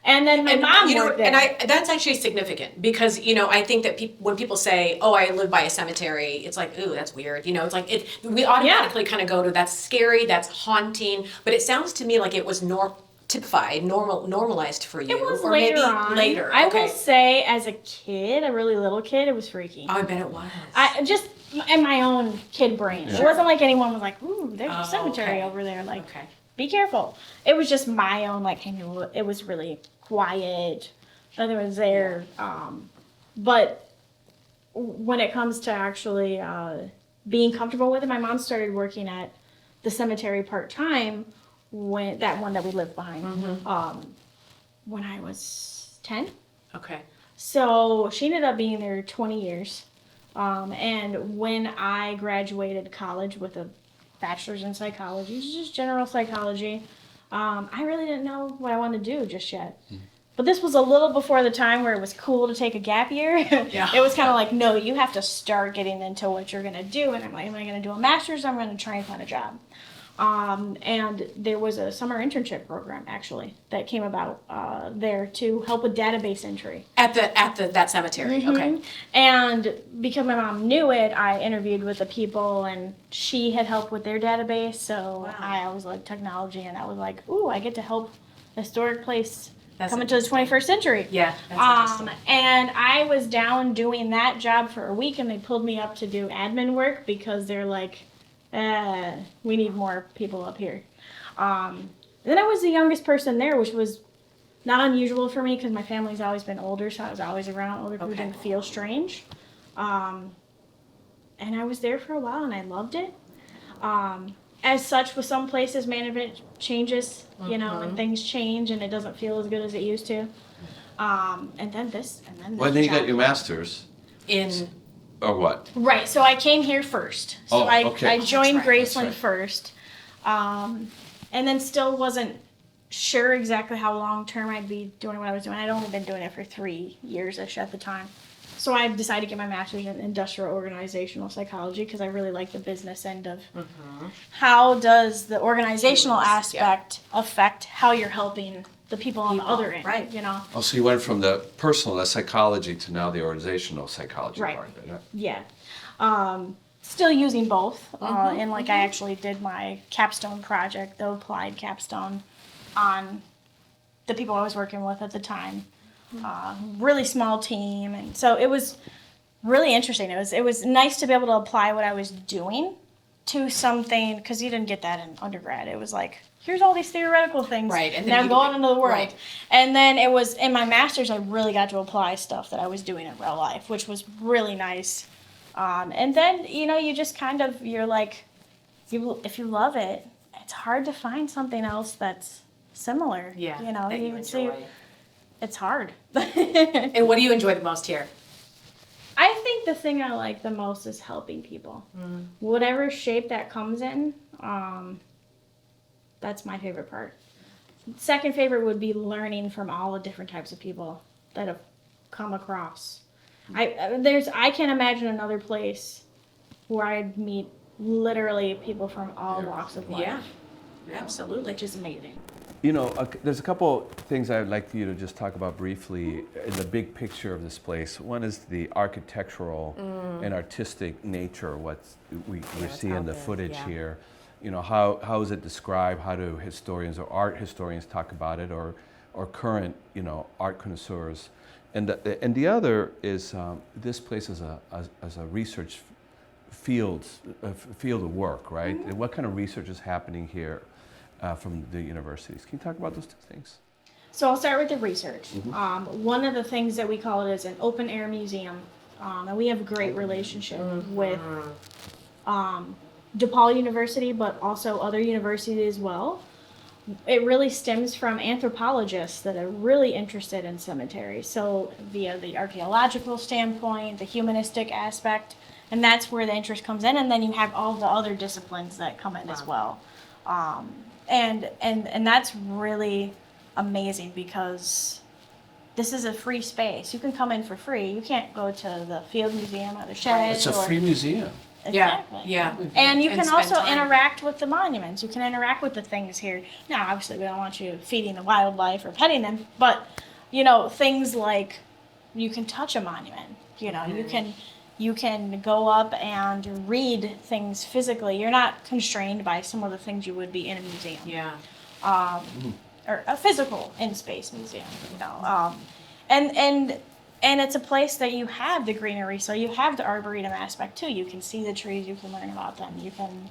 And then my mom worked there. And that's actually significant because, I think that when people say, oh, I live by a cemetery, it's like, ooh, that's weird. It's like, we automatically kind of go to, that's scary, that's haunting. But it sounds to me like it was normalized for you. It was or later maybe on. Later. I will say, as a kid, a really little kid, it was freaky. Oh, I bet it was. I just in my own kid brain. It wasn't like anyone was like, ooh, there's a cemetery over there. Like, be careful. It was just my own, like, it was really quiet. Nothing was there. But when it comes to actually being comfortable with it, my mom started working at the cemetery part-time, that one that we lived behind, when I was 10. Okay. So she ended up being there 20 years. And when I graduated college with a bachelor's in psychology, just general psychology, I really didn't know what I wanted to do just yet. But this was a little before the time where it was cool to take a gap year. It was kind of like, no, you have to start getting into what you're going to do. And I'm like, am I going to do a master's? I'm going to try and find a job. And there was a summer internship program actually that came about there to help with database entry at that cemetery. Okay. And because my mom knew it, I interviewed with the people, and she had helped with their database. So I always liked technology, and I was like, ooh, I get to help a historic place come into the 21st century. Yeah. That's interesting. And I was down doing that job for a week, and they pulled me up to do admin work because they're like, we need more people up here. Then I was the youngest person there, which was not unusual for me because my family's always been older, so I was always around older people. Didn't feel strange. And I was there for a while, and I loved it. As such, with some places, management changes, and things change, and it doesn't feel as good as it used to. And then this. Well, then you got your master's. Or what? Right, so I came here first. So I joined Graceland first. And then still wasn't sure exactly how long term I'd be doing what I was doing. I'd only been doing it for 3 years-ish at the time. So I decided to get my master's in industrial organizational psychology because I really like the business end of how does the organizational aspect affect how you're helping the people on the other end, right? Oh, so you went from the personal, the psychology, to now the organizational psychology part of it. Huh? Yeah. Still using both, and like I actually did my capstone project, the applied capstone, on the people I was working with at the time. Really small team, and so it was really interesting. It was nice to be able to apply what I was doing to something, because you didn't get that in undergrad. It was like, here's all these theoretical things, right? And then now go out into the world. Right. And then it was in my master's, I really got to apply stuff that I was doing in real life, which was really nice. And then you just you're like, if you love it, it's hard to find something else that's similar. Yeah. That you would see. It's hard. And what do you enjoy the most here? I think think the thing I like the most is helping people. Whatever shape that comes in, that's my favorite part. Second favorite would be learning from all the different types of people that have come across. I can't imagine another place where I'd meet literally people from all walks of life. Yeah, absolutely. Which is amazing. You know, there's a couple things I would like you to just talk about briefly in the big picture of this place. One is the architectural and artistic nature, what we see in the footage here. You know, how is it described? How do historians or art historians talk about it, or current, you know, art connoisseurs? And the other is this place is a research field of work, right? And what kind of research is happening here from the universities? Can you talk about those two things? So I'll start with the research. One of the things that we call it is an open air museum, and we have a great relationship with DePaul University, but also other universities as well. It really stems from anthropologists that are really interested in cemeteries. So via the archaeological standpoint, the humanistic aspect, and that's where the interest comes in. And then you have all the other disciplines that come in as well. And that's really amazing because this is a free space. You can come in for free. You can't go to the field museum or the shed. It's a free museum. Exactly. Yeah. And you can spend also time. interact with the monuments. You can interact with the things here. Now, obviously, we don't want you feeding the wildlife or petting them, but you know, things like you can touch a monument. You know, you can go up and read things physically. You're not constrained by some of the things you would be in a museum. Yeah. Or a physical in-space museum, you know. And it's a place that you have the greenery, so you have the arboretum aspect too. You can see the trees, you can learn about them, you can,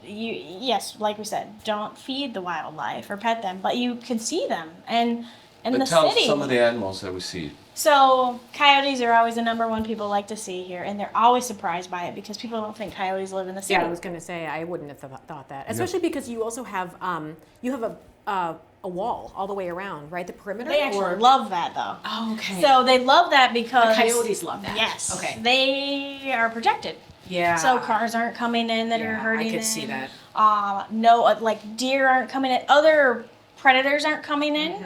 yes, like we said, don't feed the wildlife or pet them, but you can see them. And in the But tell city, some of the animals that we see. so coyotes are always the number one people like to see here, and they're always surprised by it because people don't think coyotes live in the city. Yeah, I was going to say I wouldn't have thought that, especially because you also have a wall all the way around, right? The perimeter. They actually love that though. Oh, okay. So they love that because The coyotes love that. Yes. Okay. They are protected. Yeah. So cars aren't coming in that are hurting I could them. see that. No, like deer aren't coming in. Other predators aren't coming in.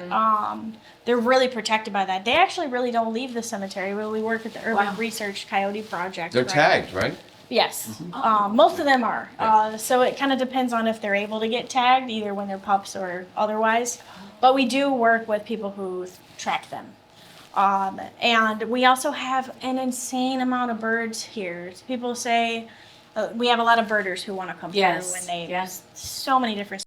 They're really protected by that. They actually really don't leave the cemetery. We work at the Urban Research Coyote Project. They're right? tagged, right? Yes. Most of them are. So it kind of depends on if they're able to get tagged, either when they're pups or otherwise. But we do work with people who track them. And we also have an insane amount of birds here. People say we have a lot of birders who want to come through, and they so many different.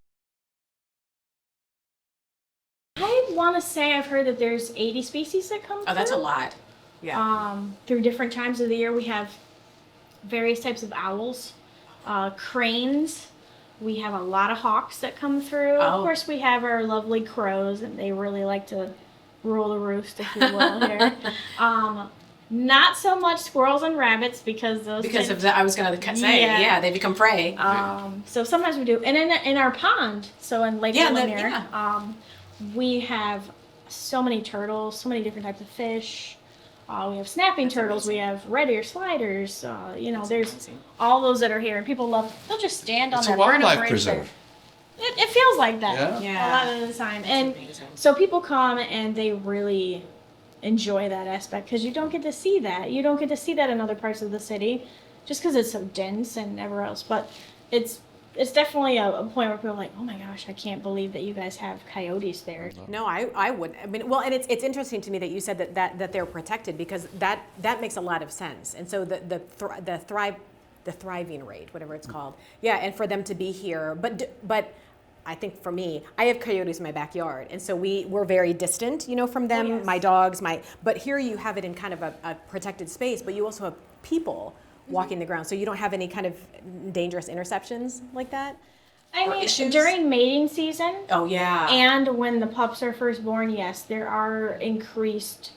I want to say I've heard that there's 80 species that come through. Oh, that's a lot. Yeah. Through different times of the year, we have various types of owls, cranes. We have a lot of hawks that come through. Of course, we have our lovely crows, and they really like to rule the roost, if you will, here. Not so much squirrels and rabbits because those. Because of that, I was going to say, they become prey. So sometimes we do, and in our pond, so in Lake Delamere, we have so many turtles, so many different types of fish. We have snapping turtles. amazing. We have red ear sliders. There's all those that are here, and people love. They'll just stand on It's their a wildlife vertebrae. preserve. It feels like that Yeah. a lot of the time, and amazing. so people come and they really enjoy that aspect because you don't get to see that. You don't get to see that in other parts of the city, just because it's so dense and everywhere else. But it's definitely a point where people are like, oh my gosh, I can't believe that you guys have coyotes there. No, I would. I mean, well, and it's interesting to me that you said that they're protected because that makes a lot of sense. And so the thriving rate, whatever it's called, and for them to be here, but I think for me, I have coyotes in my backyard, and so we're very distant, from them. Oh, yes. My dogs, but here you have it in kind of a protected space, but you also have people walking the ground, so you don't have any kind of dangerous interceptions like that. I mean, during mating season. Oh yeah. And when the pups are first born, yes, there are increased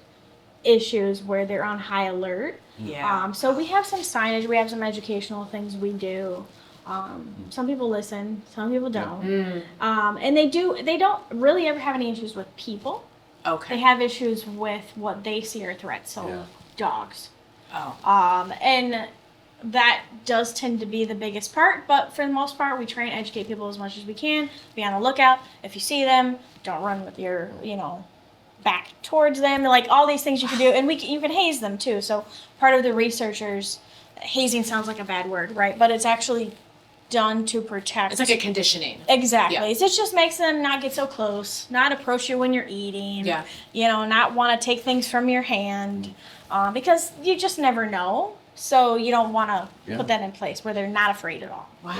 issues where they're on high alert. Yeah. So we have some signage, we have some educational things we do. Some people listen, some people don't. And they don't really ever have any issues with people. Okay. They have issues with what they see are threats. So dogs. Oh. And that does tend to be the biggest part, but for the most part, we try and educate people as much as we can. Be on the lookout. If you see them, don't run with your, back towards them. Like all these things you can do, and you can haze them too. So part of the researchers, hazing sounds like a bad word, right? But it's actually done to protect. It's like a conditioning. Exactly. Yeah. It just makes them not get so close, not approach you when you're eating. Yeah. Not want to take things from your hand, because you just never know. So you don't want to put that in place where they're not afraid at all. Wow.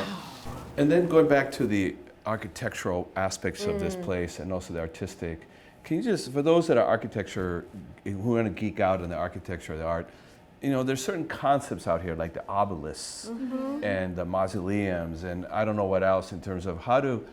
And then going back to the architectural aspects of this place and also the artistic, can you just, for those that are architecture, who want to geek out in the architecture, the art, there's certain concepts out here like the obelisks and the mausoleums and I don't know what else in terms of how do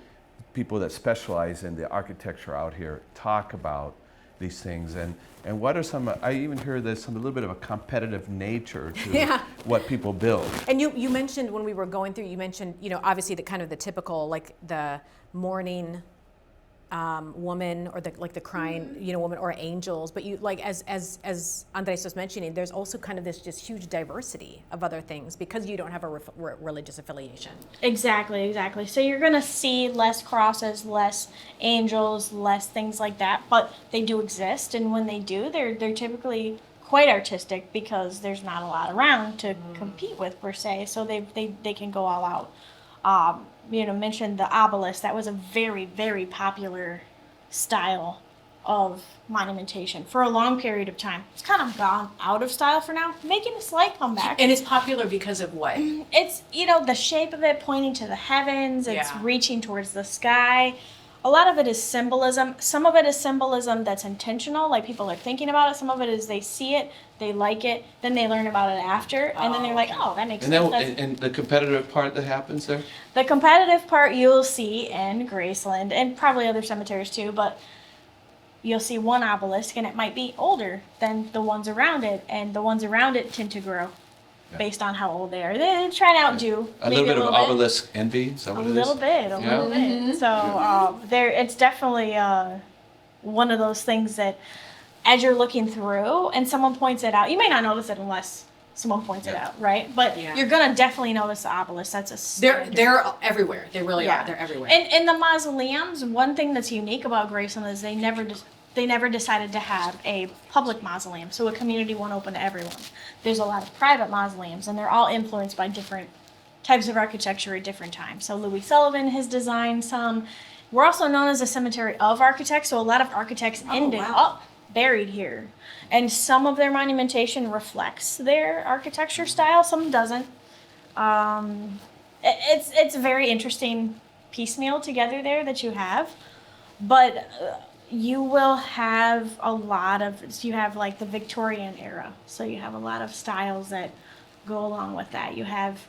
people that specialize in the architecture out here talk about these things and what are some, I even hear there's a little bit of a competitive nature to what people build. And you mentioned when we were going through, you mentioned, obviously the kind of the typical, like the mourning woman or the crying, woman or angels, but you like as Andrés was mentioning, there's also kind of this just huge diversity of other things because you don't have a religious affiliation. Exactly. So you're gonna see less crosses, less angels, less things like that, but they do exist, and when they do, they're typically quite artistic because there's not a lot around to compete with per se, so they can go all out. Mentioned the obelisk. That was a very, very popular style of monumentation for a long period of time. It's kind of gone out of style for now, making a slight comeback. And it's popular because of what? It's, the shape of it pointing to the heavens. It's reaching towards the sky. A lot of it is symbolism. Some of it is symbolism that's intentional, like people are thinking about it. Some of it is they see it, they like it, then they learn about it after, and then they're like, oh, that makes sense. And the competitive part that happens there? The competitive part you'll see in Graceland, and probably other cemeteries too, but you'll see one obelisk, and it might be older than the ones around it, and the ones around it tend to grow based on how old they are. They try to outdo. A little bit of obelisk envy, is that what it is? A little bit. So it's definitely one of those things that as you're looking through and someone points it out, you may not notice it unless someone points it out, right? But you're gonna definitely notice the obelisk. That's a standard. They're everywhere. They really are. They're everywhere. And the mausoleums, one thing that's unique about Graceland is they never decided to have a public mausoleum, so a community one open to everyone. There's a lot of private mausoleums, and they're all influenced by different types of architecture at different times. So Louis Sullivan has designed some. We're also known as a cemetery of architects, so a lot of architects ended up buried here. And some of their monumentation reflects their architecture style, some doesn't. It's a very interesting piecemeal together there that you have, but you will have you have like the Victorian era, so you have a lot of styles that go along with that. You have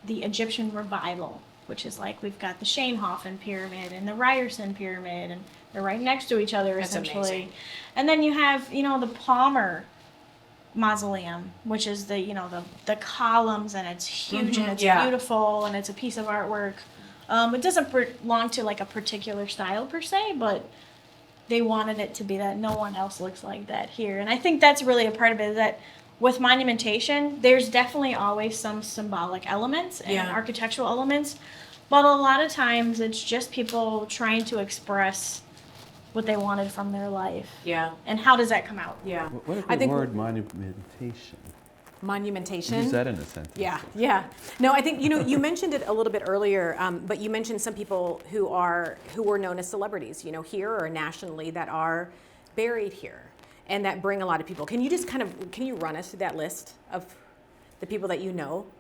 the Egyptian revival, which is like we've got the Shanehofen pyramid and the Ryerson pyramid, and they're right next to each other. That's essentially amazing. And then you have the Palmer mausoleum, which is the columns, and it's huge and it's beautiful and it's a piece of artwork. It doesn't belong to like a particular style per se, but they wanted it to be that. No one else looks like that here. And I think that's really a part of it, is that with monumentation, there's definitely always some symbolic elements and architectural elements, but a lot of times it's just people trying to express what they wanted from their life. Yeah. And how does that come out? Yeah. What a good word, monumentation. Monumentation. Use that in a sentence. Yeah. No, I think you mentioned it a little bit earlier, but you mentioned some people who were known as celebrities, here or nationally, that are buried here, and that bring a lot of people. Can you just can you run us through that list of the people that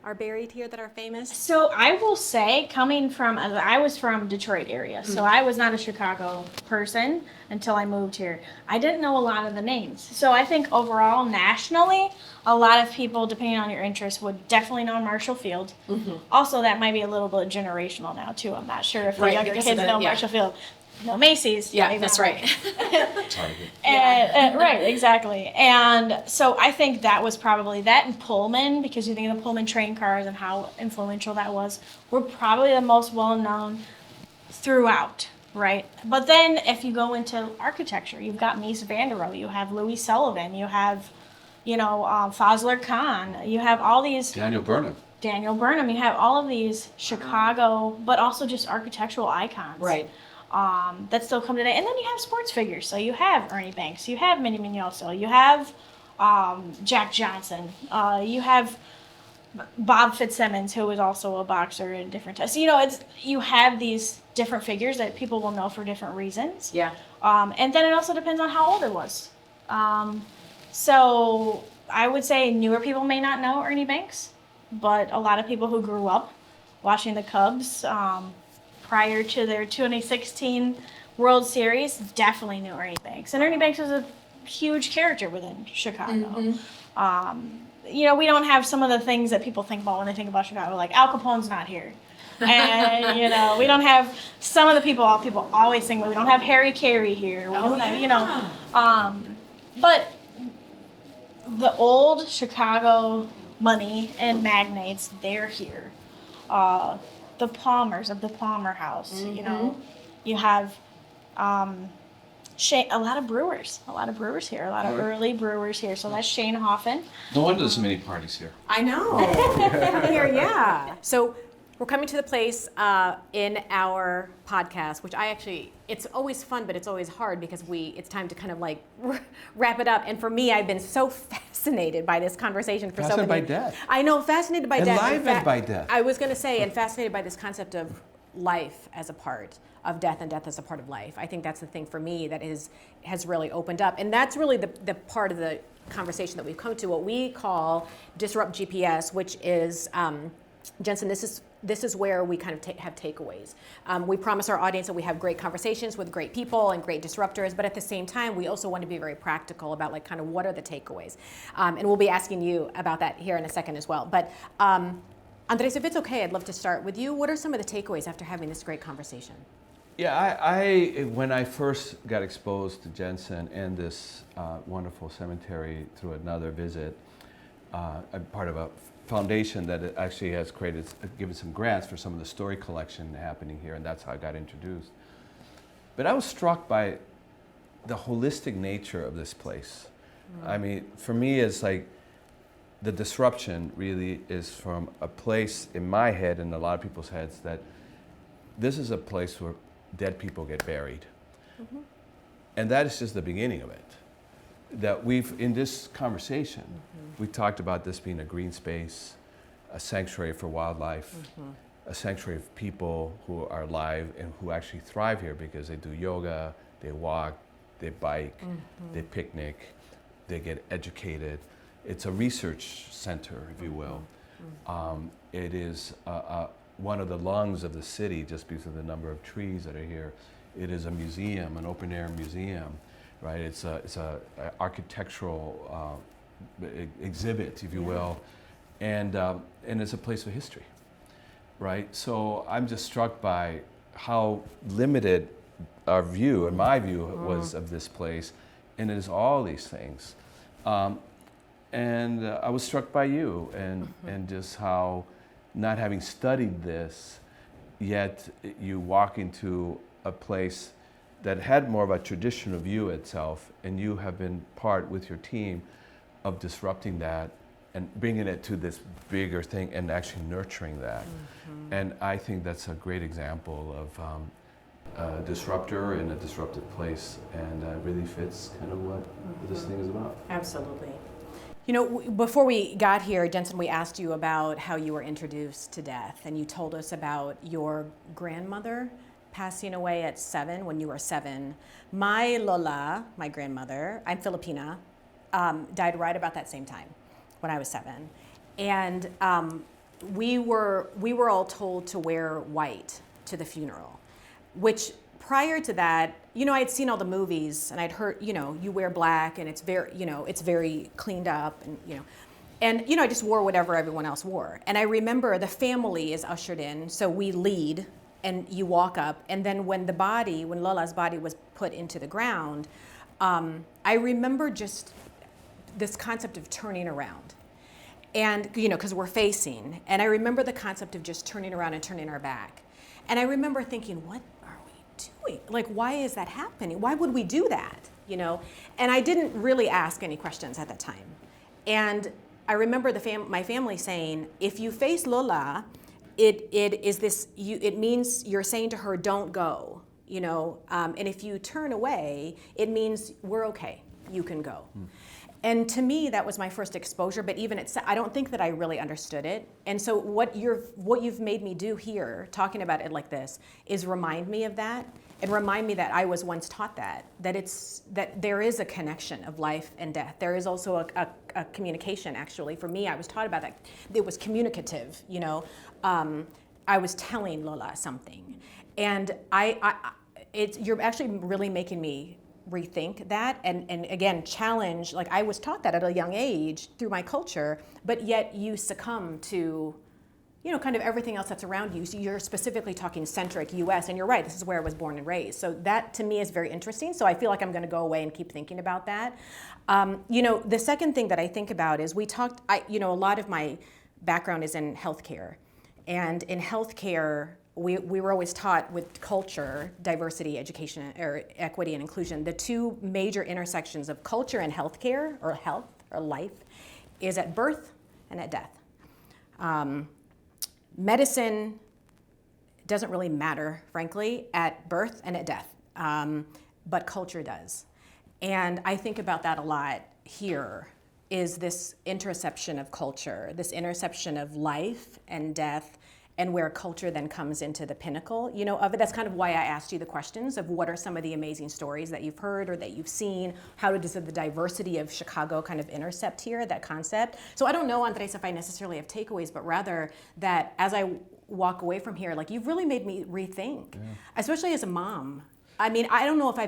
are buried here that are famous? So I will say, I was from Detroit area, so I was not a Chicago person until I moved here. I didn't know a lot of the names. So I think overall, nationally, a lot of people, depending on your interest, would definitely know Marshall Field. Mm-hmm. Also, that might be a little bit generational now, too. I'm not sure if the younger kids know Marshall Field. No, Macy's. Yeah, that's right. Right, exactly. And so I think that was probably that, and Pullman, because you think of the Pullman train cars and how influential that was, were probably the most well-known throughout. right? But then if you go into architecture, you've got Mies van der Rohe, you have Louis Sullivan, you have, Fazlur Khan, you have all these Daniel Burnham. Daniel Burnham, you have all of these Chicago, but also just architectural icons. Right. That still come today. And then you have sports figures. So you have Ernie Banks, you have Minnie Mignoso, you have Jack Johnson, you have Bob Fitzsimmons, who was also a boxer in different times. So, you have these different figures that people will know for different reasons. Yeah. And then it also depends on how old it was. So I would say newer people may not know Ernie Banks, but a lot of people who grew up watching the Cubs prior to their 2016 World Series definitely knew Ernie Banks. And Ernie Banks was a huge character within Chicago. We don't have some of the things that people think about when they think about Chicago, like Al Capone's not here. And, we don't have some of the people always think, we don't have Harry Carey here. We don't have, but the old Chicago money and magnates, they're here. The Palmers of the Palmer House, you have a lot of brewers here, a lot of early brewers here. So that's Shane Hoffen. No wonder there's so many parties here. I know. Here, yeah. So we're coming to the place in our podcast, which it's always fun, but it's always hard because it's time to kind of like wrap it up. And for me, I've been so fascinated by this conversation for so many. Fascinated by death. I know, fascinated by death. Enlivened by death. I was going to say, and fascinated by this concept of life as a part of death and death as a part of life. I think that's the thing for me that has really opened up. And that's really the part of the conversation that we've come to, what we call Disrupt GPS, which is, Jensen, this is where we kind of have takeaways. We promise our audience that we have great conversations with great people and great disruptors, but at the same time, we also want to be very practical about like kind of what are the takeaways. And we'll be asking you about that here in a second as well. But Andrés, if it's okay, I'd love to start with you. What are some of the takeaways after having this great conversation? Yeah, when I first got exposed to Jensen and this wonderful cemetery through another visit, I'm part of a foundation that actually has given some grants for some of the story collection happening here, and that's how I got introduced. But I was struck by the holistic nature of this place. I mean, for me, it's like the disruption really is from a place in my head and a lot of people's heads that this is a place where dead people get buried. And that is just the beginning of it. That in this conversation, we talked about this being a green space, a sanctuary for wildlife, a sanctuary of people who are alive and who actually thrive here because they do yoga, they walk, they bike, they picnic, they get educated. It's a research center, if you will. It is one of the lungs of the city just because of the number of trees that are here. It is a museum, an open air museum, right? It's a architectural exhibit, if you will, and it's a place of history, right? So I'm just struck by how limited our view, and my view was of this place, and it is all these things. And I was struck by you and just how, not having studied this, yet you walk into a place that had more of a traditional view itself, and you have been part with your team of disrupting that and bringing it to this bigger thing and actually nurturing that. And I think that's a great example of a disruptor in a disrupted place, and really fits kind of what this thing is about. Absolutely. You know, before we got here, Jensen, we asked you about how you were introduced to death, and you told us about your grandmother passing away at 7, when you were 7. My Lola, my grandmother, I'm Filipina, died right about that same time, when I was 7. And we were all told to wear white to the funeral, which prior to that, you know, I'd seen all the movies and I'd heard, you know, you wear black and it's very cleaned up and I just wore whatever everyone else wore. And I remember the family is ushered in, so we lead and you walk up, and then when Lola's body was put into the ground, I remember just this concept of turning around. And, you know, because we're facing, and I remember the concept of just turning around and turning our back. And I remember thinking, what are we doing? Like, why is that happening? Why would we do that? You know? And I didn't really ask any questions at that time. And I remember my family saying, if you face Lola, it means you're saying to her, don't go, you know, and if you turn away, it means we're okay, you can go. And to me, that was my first exposure, but even I don't think that I really understood it. And so what you've made me do here, talking about it like this, is remind me of that, and remind me that I was once taught that there is a connection of life and death. There is also a communication, actually. For me, I was taught about that. It was communicative, you know. I was telling Lola something. And you're actually really making me rethink that and again challenge, like I was taught that at a young age through my culture, but yet you succumb to, you know, kind of everything else that's around you. So you're specifically talking centric US, and you're right, this is where I was born and raised. So that to me is very interesting. So I feel like I'm going to go away and keep thinking about that. You know, the second thing that I think about is you know, a lot of my background is in healthcare, and in healthcare, we were always taught with culture, diversity, education, or equity and inclusion, the two major intersections of culture and healthcare, or health, or life, is at birth and at death. Medicine doesn't really matter, frankly, at birth and at death, but culture does. And I think about that a lot here, is this interception of culture, this interception of life and death, and where culture then comes into the pinnacle, you know, of it. That's kind of why I asked you the questions of what are some of the amazing stories that you've heard or that you've seen. How does the diversity of Chicago kind of intercept here, that concept? So I don't know, Andrés, if I necessarily have takeaways, but rather that as I walk away from here, like you've really made me rethink, especially as a mom. I mean, I don't know if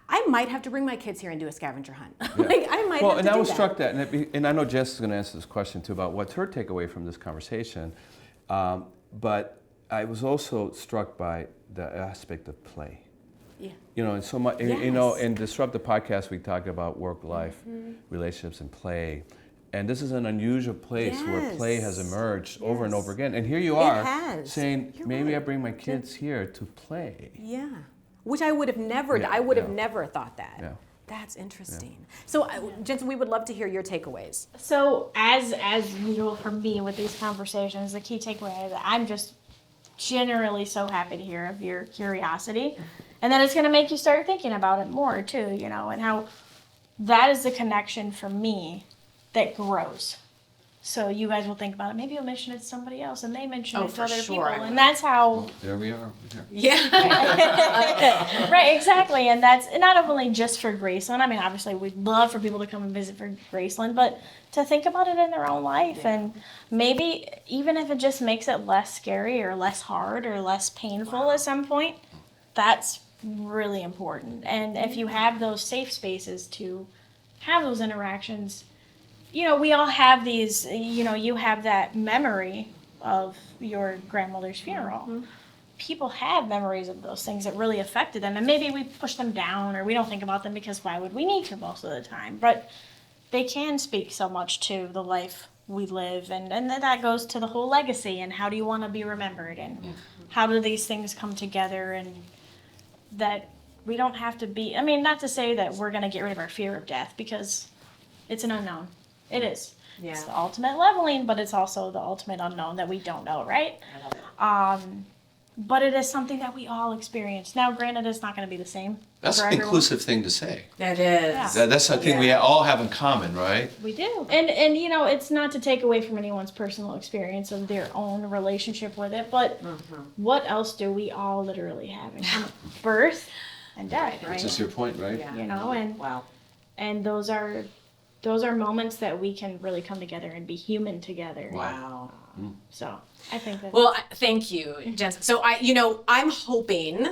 I might have to bring my kids here and do a scavenger hunt. Like I might have to do that. Well, and I was struck that, and I know Jess is going to answer this question too about what's her takeaway from this conversation. But I was also struck by the aspect of play. Yeah. You know, and so much. Yes. You know, in Disrupt the podcast, we talk about work-life relationships and play, and this is an unusual place where play has emerged over and over again. And here you are saying, maybe I bring my kids here to play. Yeah. Which I would have never. I would have never thought that. Yeah. That's interesting. Yeah. So, Jensen, we would love to hear your takeaways. So, as usual for me with these conversations, the key takeaway is that I'm just generally so happy to hear of your curiosity, and that it's going to make you start thinking about it more too, you know, and how that is the connection for me that grows. So you guys will think about it. Maybe you'll mention it to somebody else, and they mention it to other people, and that's how. Well, there we are. Yeah. Right, exactly, and that's not only just for Graceland. I mean, obviously, we'd love for people to come and visit for Graceland, but to think about it in their own life, and maybe even if it just makes it less scary or less hard or less painful at some point, that's really important. And if you have those safe spaces to have those interactions. You know, we all have these, you know, you have that memory of your grandmother's funeral. Mm-hmm. People have memories of those things that really affected them, and maybe we push them down or we don't think about them because why would we need to most of the time? But they can speak so much to the life we live, and that goes to the whole legacy and how do you want to be remembered, and how do these things come together, and that we don't have to be, I mean, not to say that we're going to get rid of our fear of death, because it's an unknown. It is. Yeah. It's the ultimate leveling, but it's also the ultimate unknown that we don't know, right? I love it. But it is something that we all experience. Now, granted, it's not going to be the same. That's an inclusive thing to say. That is. Yeah. That's something we all have in common, right? We do. And you know, it's not to take away from anyone's personal experience of their own relationship with it, but what else do we all literally have in common? Birth and death, right? Which is your point, right? Yeah. You know, and those are moments that we can really come together and be human together. Wow. So I think that. Well, thank you, Jensen. So I'm hoping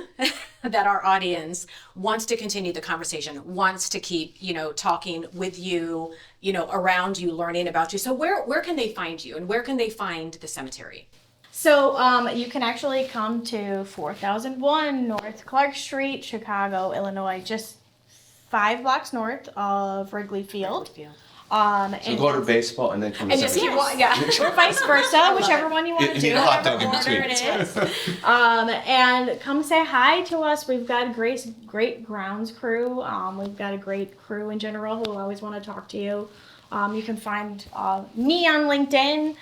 that our audience wants to continue the conversation, wants to keep, talking with you, around you, learning about you. So where can they find you, and where can they find the cemetery? So you can actually come to 4001 North Clark Street, Chicago, Illinois, just 5 blocks north of Wrigley Field. So go to baseball and then come to And just cemetery. keep walking. Yeah. or vice versa, whichever one you want to You do, need a hot dog whatever in order between. it is. And come say hi to us. We've got a great grounds crew. We've got a great crew in general who always want to talk to you. You can find me on LinkedIn.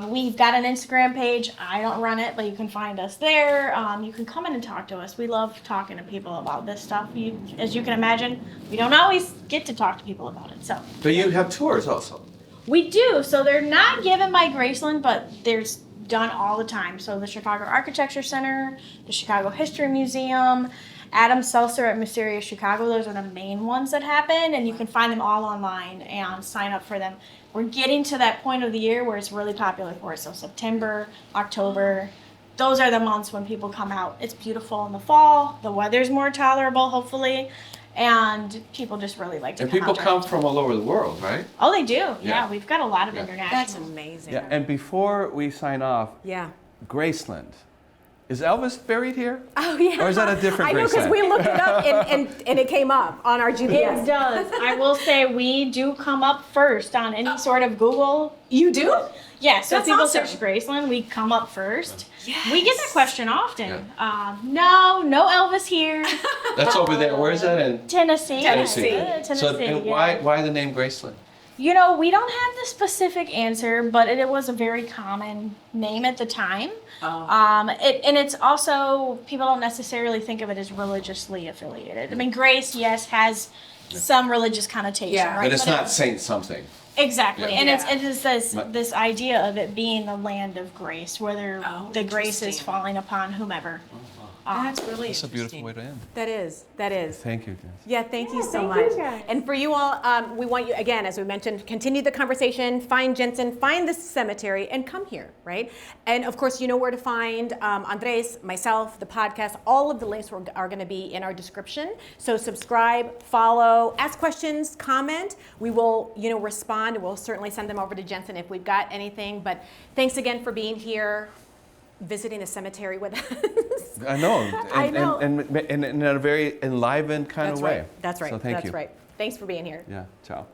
We've got an Instagram page. I don't run it, but you can find us there. You can come in and talk to us. We love talking to people about this stuff. As you can imagine, we don't always get to talk to people about it. So. But you have tours also. We do. So they're not given by Graceland, but there's done all the time. So the Chicago Architecture Center, the Chicago History Museum, Adam Seltzer at Mysterious Chicago. Those are the main ones that happen, and you can find them all online and sign up for them. We're getting to that point of the year where it's really popular for us. So September, October, those are the months when people come out. It's beautiful in the fall. The weather's more tolerable, hopefully. And people just really like to And come people out come during- from all over the world, right? Oh, they do. Yeah. Yeah, we've got a lot of Yeah. international. That's amazing. Yeah. And before we sign off, Yeah. Graceland. Is Elvis buried here? Oh yeah. Or is that a different I know because Graceland? we looked it up and it came up on our GPS. It does. I will say we do come up first on any sort of Google. You do? Yeah, so That's if people awesome. search Graceland, we come up first. Yes. We get that question often. No Elvis here. That's over there. Where is that in? Tennessee. Tennessee. Tennessee. So, and yeah. why the name Graceland? You know, we don't have the specific answer, but it was a very common name at the time. Oh. And it's also, people don't necessarily think of it as religiously affiliated. I mean, Grace, yes, has some religious connotation, Yeah. right? But it's not Saint something. Exactly, Yeah. and Yeah. it is this idea of it being the land of grace, whether Oh, the grace is interesting. falling upon whomever. That's really That's a beautiful interesting. way to end. That is. That is. Thank you, Jensen. Yeah, thank you so thank much. you, guys. And for you all, we want you, again, as we mentioned, continue the conversation, find Jensen, find this cemetery, and come here, right? And of course, you know where to find Andrés, myself, the podcast. All of the links are going to be in our description. So subscribe, follow, ask questions, comment. We will, respond. We'll certainly send them over to Jensen if we've got anything. But thanks again for being here, visiting the cemetery with us. I know. I know. And in a very enlivened kind That's of way. right. That's right. So thank That's you. right. Thanks for being here. Yeah. Ciao.